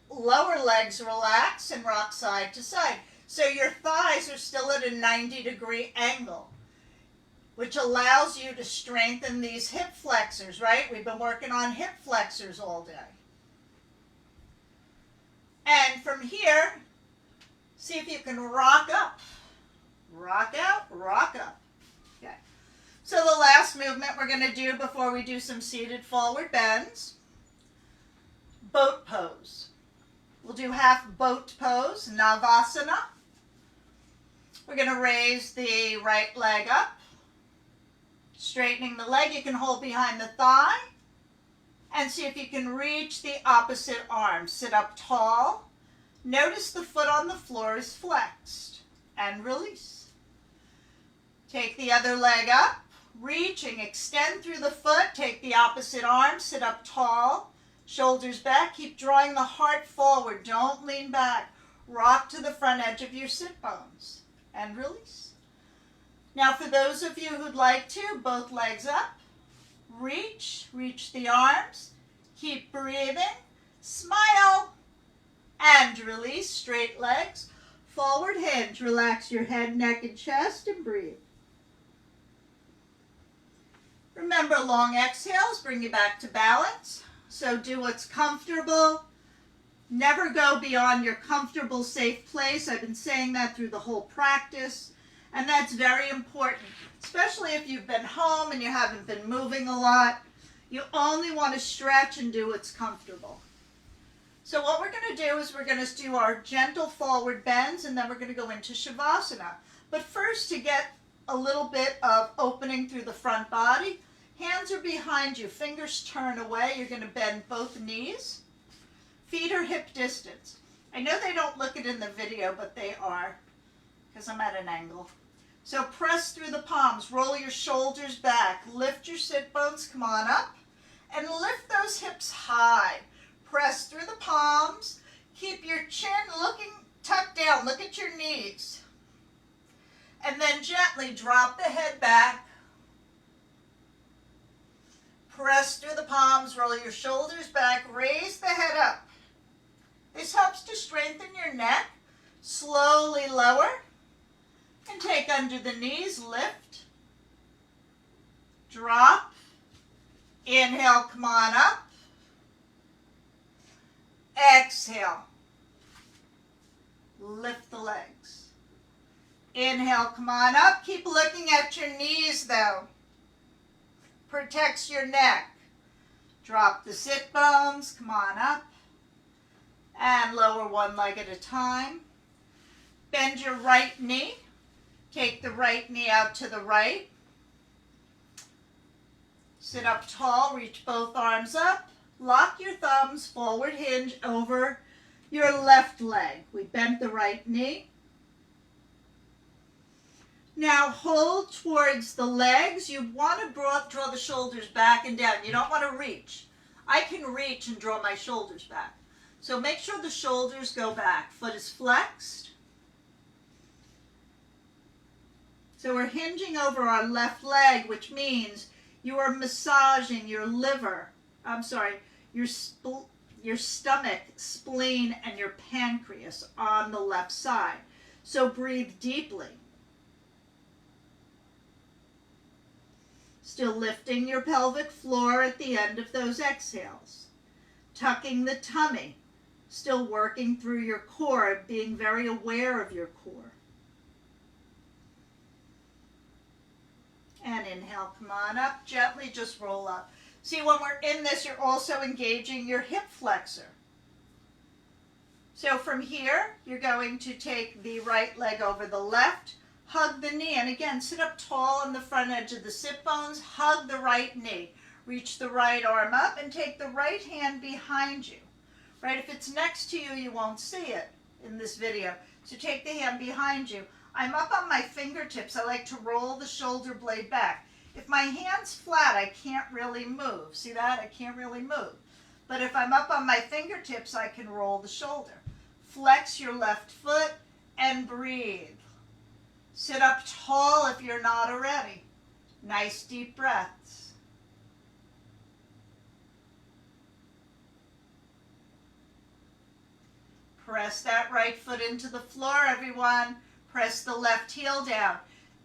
lower legs relax and rock side to side. So your thighs are still at a 90-degree angle, which allows you to strengthen these hip flexors, right? We've been working on hip flexors all day. And from here, see if you can rock up. Rock out, rock up. Okay. So the last movement we're going to do before we do some seated forward bends, boat pose. We'll do half boat pose, Navasana. We're going to raise the right leg up. Straightening the leg, you can hold behind the thigh. And see if you can reach the opposite arm. Sit up tall. Notice the foot on the floor is flexed. And release. Take the other leg up. Reaching, extend through the foot. Take the opposite arm. Sit up tall. Shoulders back. Keep drawing the heart forward. Don't lean back. Rock to the front edge of your sit bones. And release. Now for those of you who'd like to, both legs up. Reach the arms. Keep breathing. Smile. And release. Straight legs. Forward hinge. Relax your head, neck, and chest and breathe. Remember, long exhales bring you back to balance. So do what's comfortable. Never go beyond your comfortable, safe place. I've been saying that through the whole practice. And that's very important, especially if you've been home and you haven't been moving a lot. You only want to stretch and do what's comfortable. So what we're going to do is we're going to do our gentle forward bends, and then we're going to go into Shavasana. But first, to get a little bit of opening through the front body, hands are behind you, fingers turn away. You're going to bend both knees. Feet are hip distance. I know they don't look it in the video, but they are, because I'm at an angle. So press through the palms, roll your shoulders back, lift your sit bones, come on up, and lift those hips high. Press through the palms, keep your chin looking tucked down, look at your knees. And then gently drop the head back. Press through the palms, roll your shoulders back, raise the head up. This helps to strengthen your neck. Slowly lower. And take under the knees, lift, drop, inhale, come on up, exhale, lift the legs, inhale, come on up, keep looking at your knees though, protects your neck, drop the sit bones, come on up, and lower one leg at a time, bend your right knee. Take the right knee out to the right. Sit up tall, reach both arms up. Lock your thumbs, forward hinge over your left leg. We bent the right knee. Now hold towards the legs. You want to draw the shoulders back and down. You don't want to reach. I can reach and draw my shoulders back. So make sure the shoulders go back. Foot is flexed. So we're hinging over our left leg, which means you are massaging your your stomach, spleen, and your pancreas on the left side. So breathe deeply. Still lifting your pelvic floor at the end of those exhales. Tucking the tummy. Still working through your core, being very aware of your core. And inhale, come on up, gently just roll up. See, when we're in this, you're also engaging your hip flexor. So from here, you're going to take the right leg over the left, hug the knee, and again, sit up tall on the front edge of the sit bones, hug the right knee. Reach the right arm up and take the right hand behind you. Right, if it's next to you, you won't see it in this video. So take the hand behind you. I'm up on my fingertips. I like to roll the shoulder blade back. If my hand's flat, I can't really move. See that? I can't really move. But if I'm up on my fingertips, I can roll the shoulder. Flex your left foot and breathe. Sit up tall if you're not already. Nice deep breaths. Press that right foot into the floor, everyone. Press the left heel down.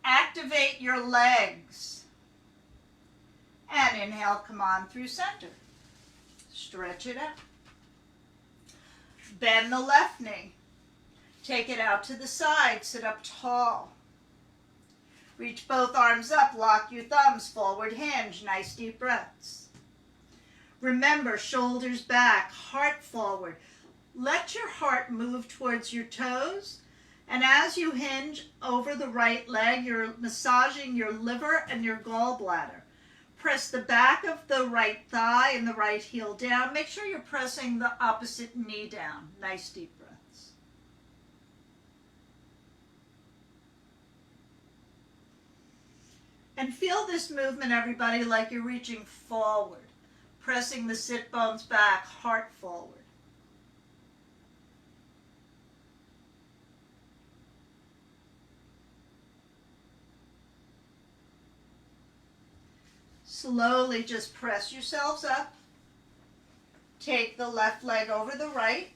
Activate your legs. And inhale, come on through center. Stretch it out. Bend the left knee. Take it out to the side. Sit up tall. Reach both arms up. Lock your thumbs. Forward hinge. Nice deep breaths. Remember, shoulders back, heart forward. Let your heart move towards your toes. And as you hinge over the right leg, you're massaging your liver and your gallbladder. Press the back of the right thigh and the right heel down. Make sure you're pressing the opposite knee down. Nice deep breaths. And feel this movement, everybody, like you're reaching forward. Pressing the sit bones back, heart forward. Slowly just press yourselves up. Take the left leg over the right.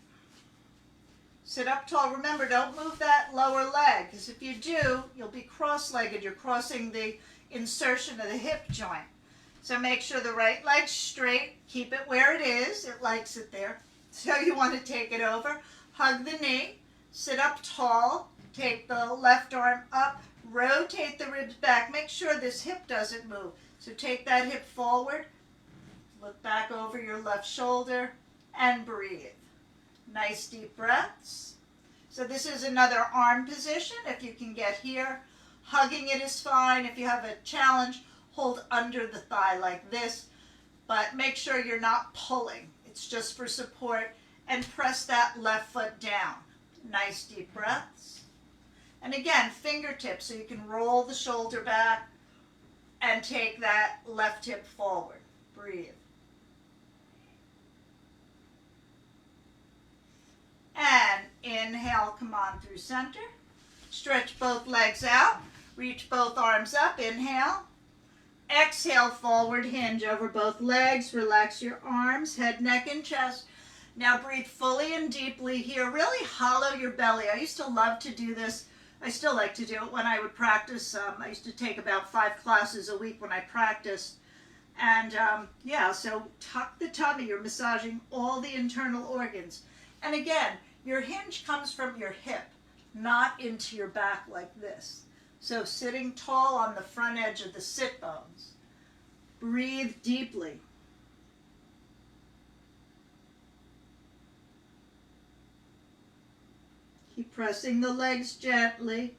Sit up tall. Remember, don't move that lower leg, because if you do, you'll be cross-legged. You're crossing the insertion of the hip joint. So make sure the right leg's straight. Keep it where it is. It likes it there. So you want to take it over. Hug the knee. Sit up tall. Take the left arm up. Rotate the ribs back. Make sure this hip doesn't move. So take that hip forward, look back over your left shoulder, and breathe. Nice deep breaths. So this is another arm position. If you can get here, hugging it is fine. If you have a challenge, hold under the thigh like this, but make sure you're not pulling. It's just for support, and press that left foot down. Nice deep breaths. And again, fingertips, so you can roll the shoulder back, and take that left hip forward. Breathe. And inhale, come on through center. Stretch both legs out. Reach both arms up. Inhale. Exhale, forward hinge over both legs. Relax your arms, head, neck, and chest. Now breathe fully and deeply here. Really hollow your belly. I used to love to do this. I still like to do it when I would practice. I used to take about 5 classes a week when I practiced. And yeah, so tuck the tummy. You're massaging all the internal organs. And again, your hinge comes from your hip, not into your back like this. So sitting tall on the front edge of the sit bones. Breathe deeply. Keep pressing the legs gently.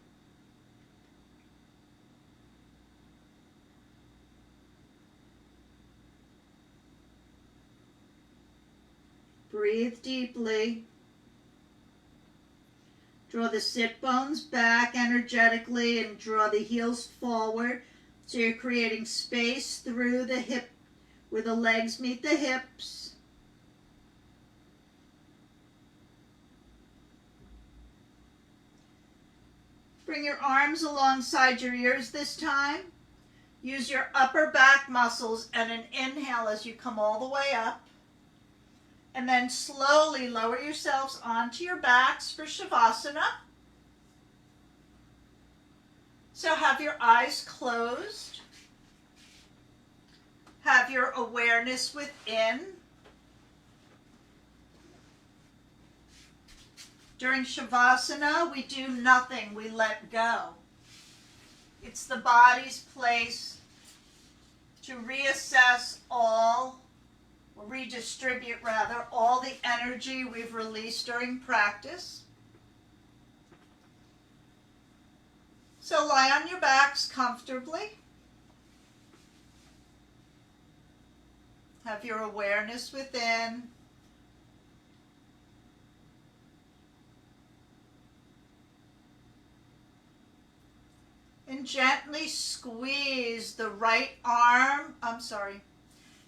Breathe deeply. Draw the sit bones back energetically and draw the heels forward. So you're creating space through the hip where the legs meet the hips. Bring your arms alongside your ears this time. Use your upper back muscles and an inhale as you come all the way up. And then slowly lower yourselves onto your backs for Shavasana. So have your eyes closed. Have your awareness within. During Shavasana, we do nothing, we let go. It's the body's place to reassess or redistribute rather, all the energy we've released during practice. So lie on your backs comfortably. Have your awareness within. And gently squeeze the right arm,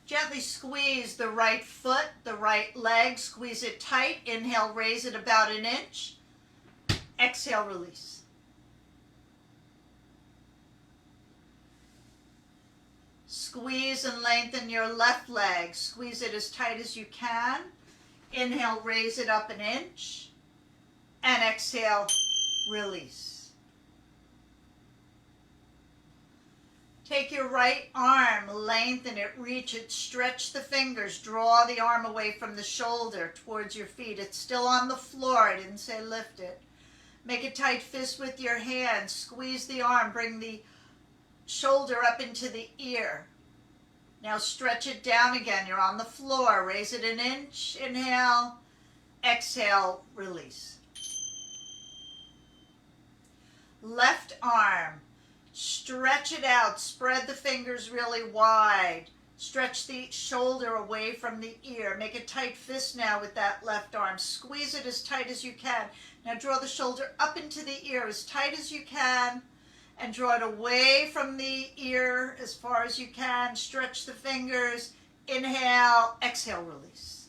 gently squeeze the right foot, the right leg, squeeze it tight. Inhale, raise it about an inch. Exhale, release. Squeeze and lengthen your left leg. Squeeze it as tight as you can. Inhale, raise it up an inch. And exhale, release. Take your right arm, lengthen it, reach it, stretch the fingers, draw the arm away from the shoulder towards your feet. It's still on the floor. I didn't say lift it. Make a tight fist with your hand. Squeeze the arm. Bring the shoulder up into the ear. Now stretch it down again. You're on the floor. Raise it an inch. Inhale. Exhale. Release. Left arm. Stretch it out. Spread the fingers really wide. Stretch the shoulder away from the ear. Make a tight fist now with that left arm. Squeeze it as tight as you can. Now draw the shoulder up into the ear as tight as you can and draw it away from the ear as far as you can. Stretch the fingers. Inhale, exhale, release.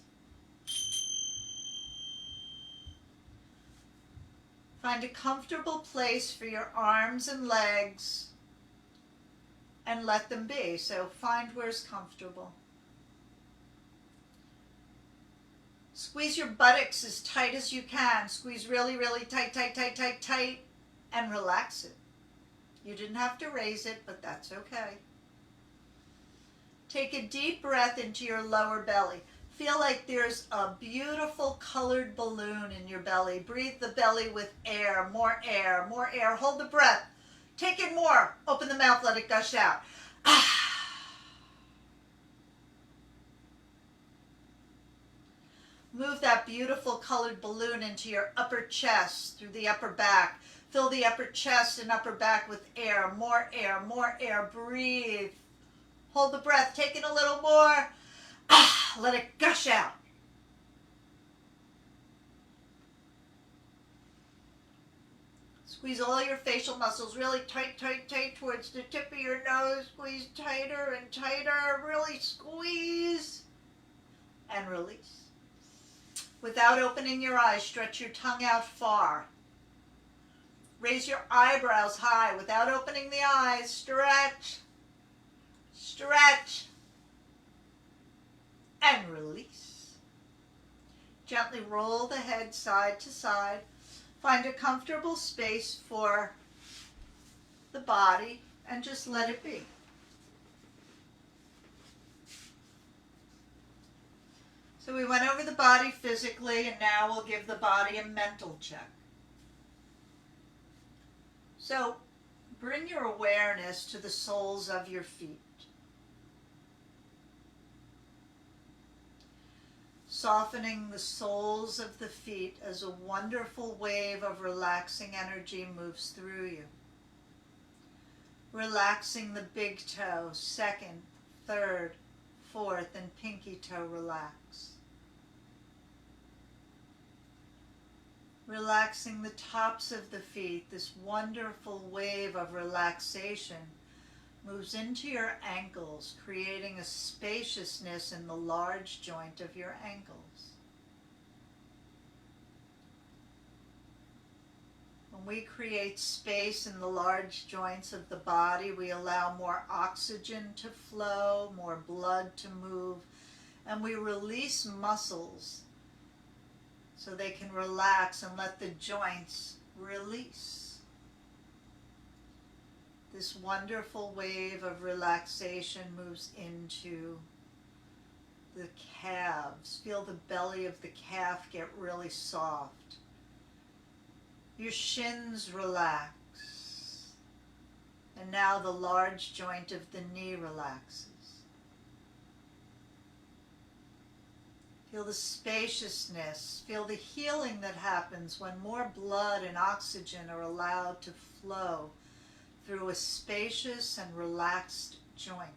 Find a comfortable place for your arms and legs and let them be. So find where's comfortable. Squeeze your buttocks as tight as you can. Squeeze really, really tight, tight, tight, tight, tight, and relax it. You didn't have to raise it, but that's okay. Take a deep breath into your lower belly. Feel like there's a beautiful colored balloon in your belly. Breathe the belly with air, more air, more air. Hold the breath. Take in more. Open the mouth, let it gush out. Move that beautiful colored balloon into your upper chest, through the upper back. Fill the upper chest and upper back with air, more air, more air. Breathe. Hold the breath. Take in a little more. Let it gush out. Squeeze all your facial muscles really tight, tight, tight towards the tip of your nose. Squeeze tighter and tighter. Really squeeze and release. Without opening your eyes, stretch your tongue out far. Raise your eyebrows high without opening the eyes. Stretch, stretch, and release. Gently roll the head side to side. Find a comfortable space for the body and just let it be. So we went over the body physically, and now we'll give the body a mental check. So bring your awareness to the soles of your feet. Softening the soles of the feet as a wonderful wave of relaxing energy moves through you. Relaxing the big toe, second, third, fourth, and pinky toe relax. Relaxing the tops of the feet, this wonderful wave of relaxation moves into your ankles, creating a spaciousness in the large joint of your ankles. When we create space in the large joints of the body, we allow more oxygen to flow, more blood to move, and we release muscles so they can relax and let the joints release. This wonderful wave of relaxation moves into the calves. Feel the belly of the calf get really soft. Your shins relax. And now the large joint of the knee relaxes. Feel the spaciousness. Feel the healing that happens when more blood and oxygen are allowed to flow through a spacious and relaxed joint.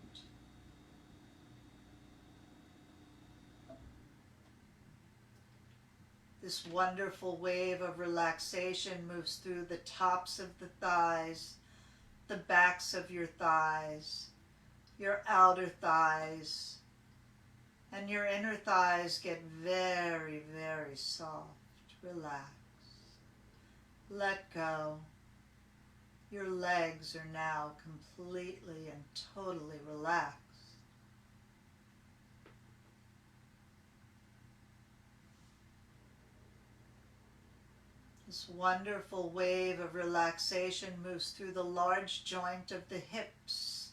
This wonderful wave of relaxation moves through the tops of the thighs, the backs of your thighs, your outer thighs, and your inner thighs get very, very soft. Relax. Let go. Your legs are now completely and totally relaxed. This wonderful wave of relaxation moves through the large joint of the hips,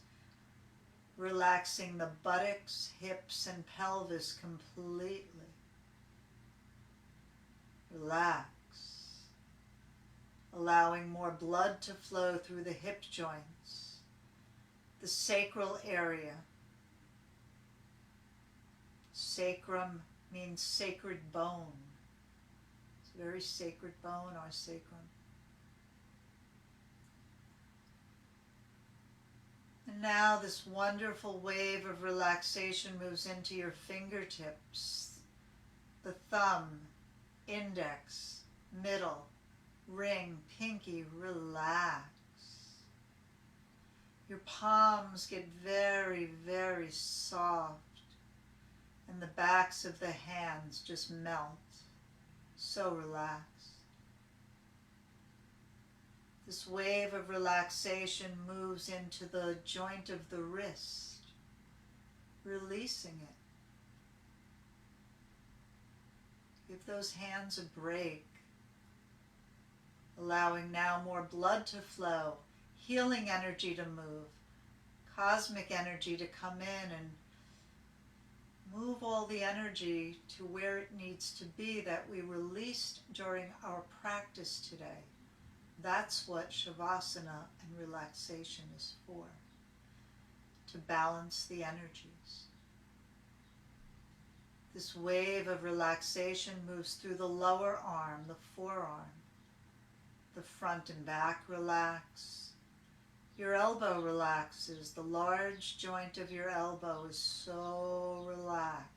relaxing the buttocks, hips, and pelvis completely. Relax, allowing more blood to flow through the hip joints, the sacral area. Sacrum means sacred bone. It's a very sacred bone, our sacrum. And now this wonderful wave of relaxation moves into your fingertips, the thumb, index, middle, ring, pinky. Relax. Your palms get very, very soft, and the backs of the hands just melt. So relaxed. This wave of relaxation moves into the joint of the wrist, releasing it. Give those hands a break, allowing now more blood to flow, healing energy to move, cosmic energy to come in and move all the energy to where it needs to be that we released during our practice today. That's what Shavasana and relaxation is for, to balance the energies. This wave of relaxation moves through the lower arm, the forearm. The front and back relax. Your elbow relaxes. The large joint of your elbow is so relaxed.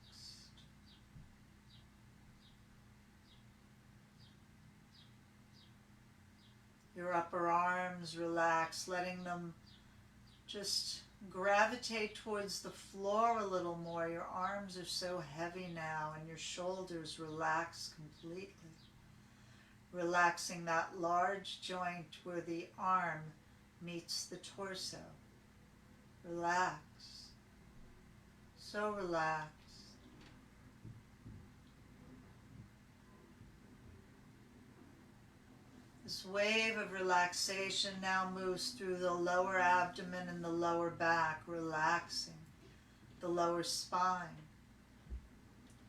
Your upper arms relax, letting them just gravitate towards the floor a little more. Your arms are so heavy now, and your shoulders relax completely. Relaxing that large joint where the arm meets the torso. Relax. So relaxed. This wave of relaxation now moves through the lower abdomen and the lower back, relaxing the lower spine.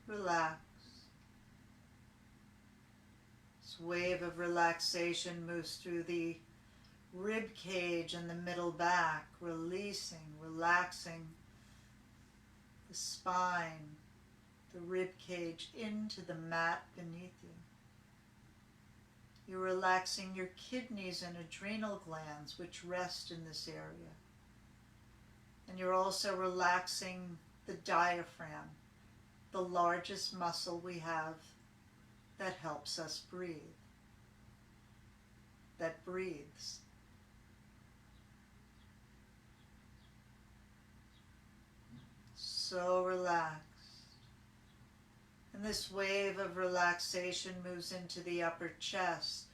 Relax. This wave of relaxation moves through the rib cage and the middle back, releasing, relaxing the spine, the rib cage into the mat beneath you. You're relaxing your kidneys and adrenal glands, which rest in this area. And you're also relaxing the diaphragm, the largest muscle we have that helps us breathe, that breathes. So relaxed. And this wave of relaxation moves into the upper chest,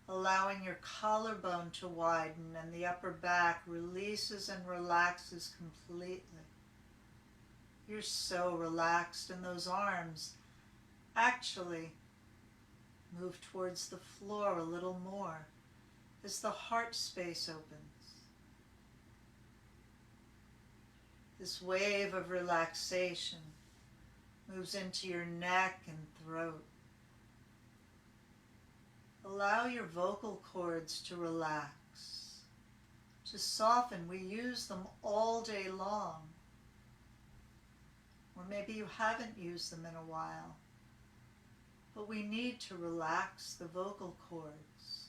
allowing your collarbone to widen, and the upper back releases and relaxes completely. You're so relaxed, and those arms actually move towards the floor a little more as the heart space opens. This wave of relaxation moves into your neck and throat. Allow your vocal cords to relax, to soften. We use them all day long. Or maybe you haven't used them in a while. But we need to relax the vocal cords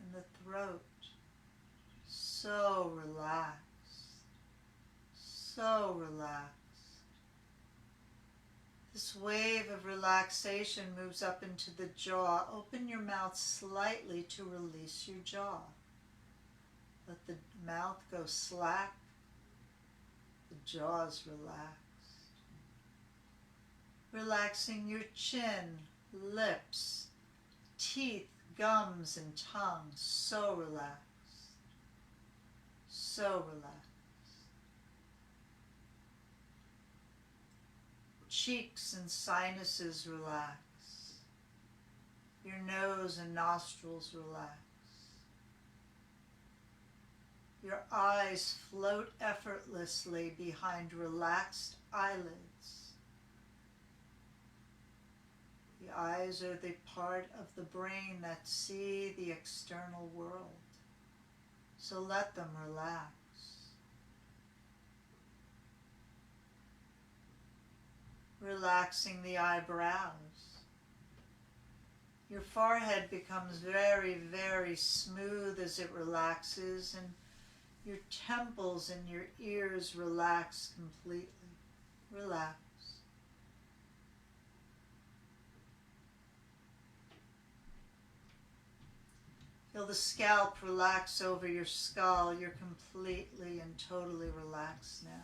and the throat. So relaxed. So relaxed. This wave of relaxation moves up into the jaw. Open your mouth slightly to release your jaw. Let the mouth go slack. The jaw is relaxed. Relaxing your chin, lips, teeth, gums, and tongue. So relaxed. So relaxed. Cheeks and sinuses relax. Your nose and nostrils relax. Your eyes float effortlessly behind relaxed eyelids. The eyes are the part of the brain that see the external world. So let them relax. Relaxing the eyebrows. Your forehead becomes very, very smooth as it relaxes, and your temples and your ears relax completely. Relax. Feel the scalp relax over your skull. You're completely and totally relaxed now.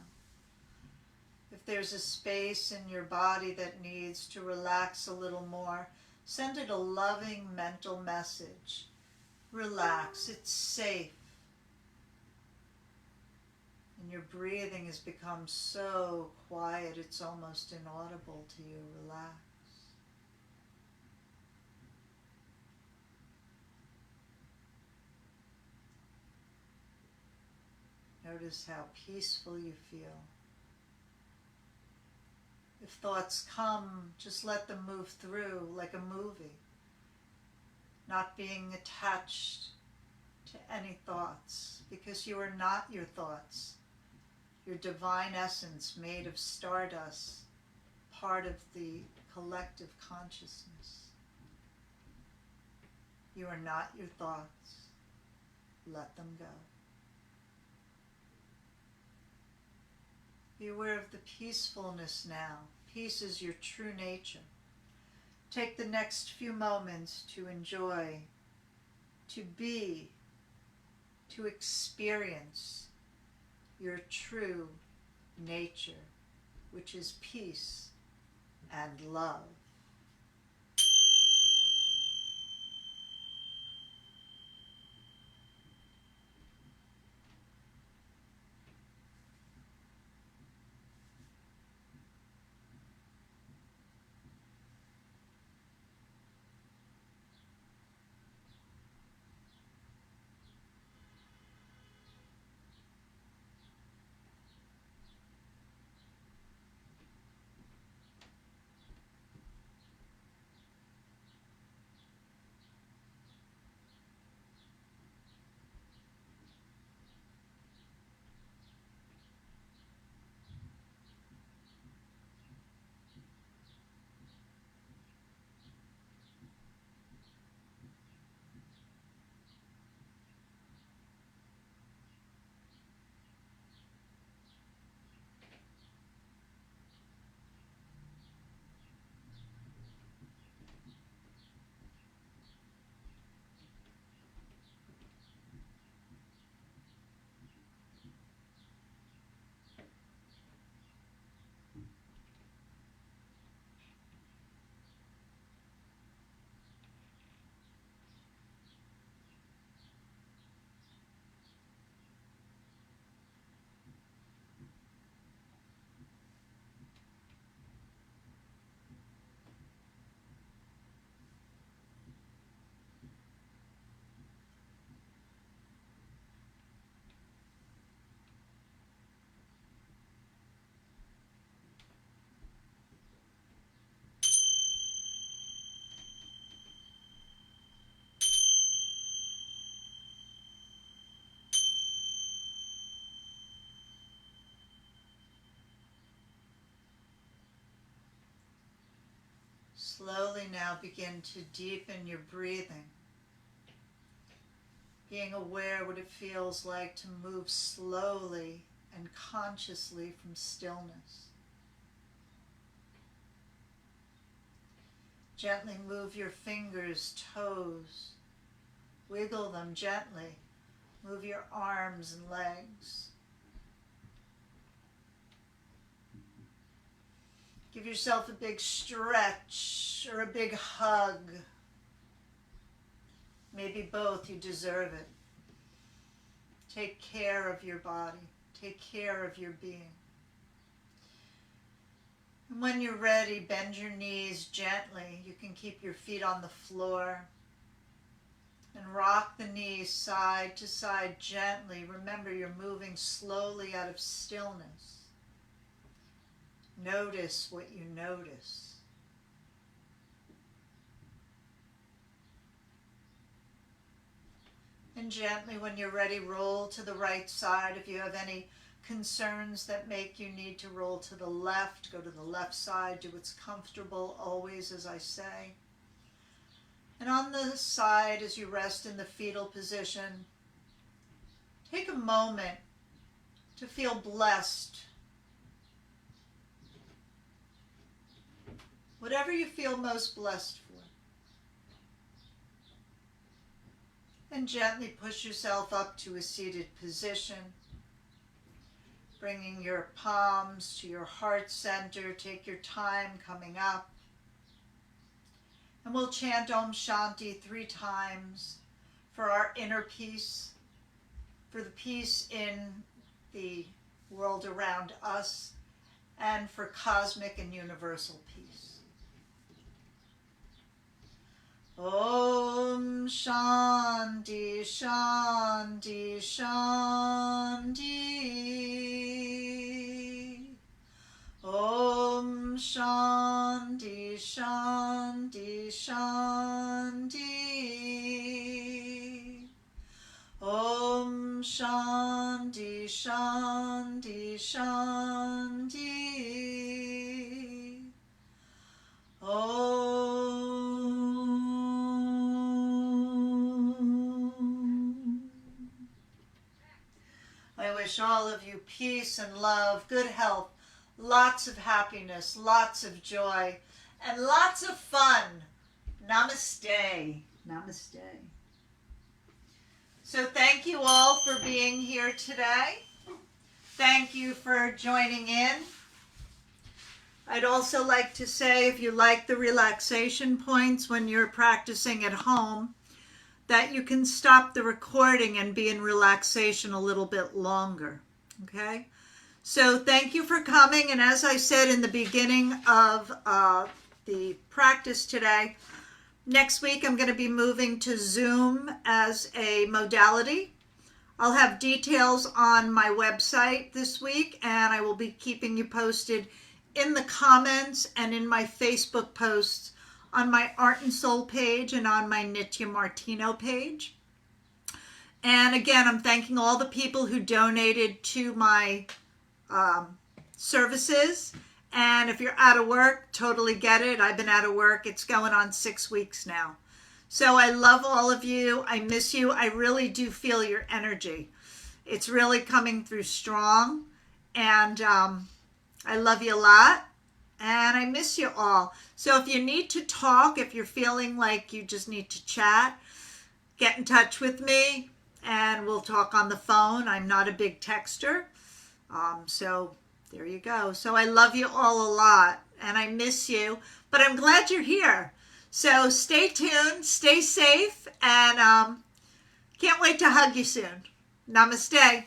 If there's a space in your body that needs to relax a little more, send it a loving mental message. Relax, it's safe. And your breathing has become so quiet it's almost inaudible to you. Relax. Notice how peaceful you feel. If thoughts come, just let them move through like a movie, not being attached to any thoughts, because you are not your thoughts. Your divine essence made of stardust, part of the collective consciousness. You are not your thoughts. Let them go. Be aware of the peacefulness now. Peace is your true nature. Take the next few moments to enjoy, to be, to experience your true nature, which is peace and love. Slowly now begin to deepen your breathing, being aware what it feels like to move slowly and consciously from stillness. Gently move your fingers, toes. Wiggle them gently. Move your arms and legs. Give yourself a big stretch or a big hug. Maybe both, you deserve it. Take care of your body. Take care of your being. And when you're ready, bend your knees gently. You can keep your feet on the floor. And rock the knees side to side gently. Remember, you're moving slowly out of stillness. Notice what you notice. And gently, when you're ready, roll to the right side. If you have any concerns that make you need to roll to the left, go to the left side. Do what's comfortable, always, as I say. And on the side, as you rest in the fetal position, take a moment to feel blessed. Whatever you feel most blessed for. And gently push yourself up to a seated position, bringing your palms to your heart center. Take your time coming up. And we'll chant Om Shanti 3 times for our inner peace, for the peace in the world around us, and for cosmic and universal peace. Om Shanti, Shanti, Shanti. Om Shanti, Shanti, Shanti. Om Shanti, Shanti, Shanti. Om. I wish all of you peace and love, good health, lots of happiness, lots of joy, and lots of fun. Namaste. Namaste. So thank you all for being here today. Thank you for joining in. I'd also like to say, if you like the relaxation points when you're practicing at home, that you can stop the recording and be in relaxation a little bit longer. Okay? So thank you for coming. And as I said in the beginning of the practice today, next week I'm going to be moving to Zoom as a modality. I'll have details on my website this week, and I will be keeping you posted in the comments and in my Facebook posts on my Art and Soul page and on my Nitya Martino page. And again, I'm thanking all the people who donated to my services. And if you're out of work, totally get it. I've been out of work. It's going on 6 weeks now. So I love all of you. I miss you. I really do feel your energy. It's really coming through strong. And I love you a lot. And I miss you all. So if you need to talk, if you're feeling like you just need to chat, get in touch with me and we'll talk on the phone. I'm not a big texter. So there you go. So I love you all a lot and I miss you, but I'm glad you're here. So stay tuned, stay safe, and can't wait to hug you soon. Namaste.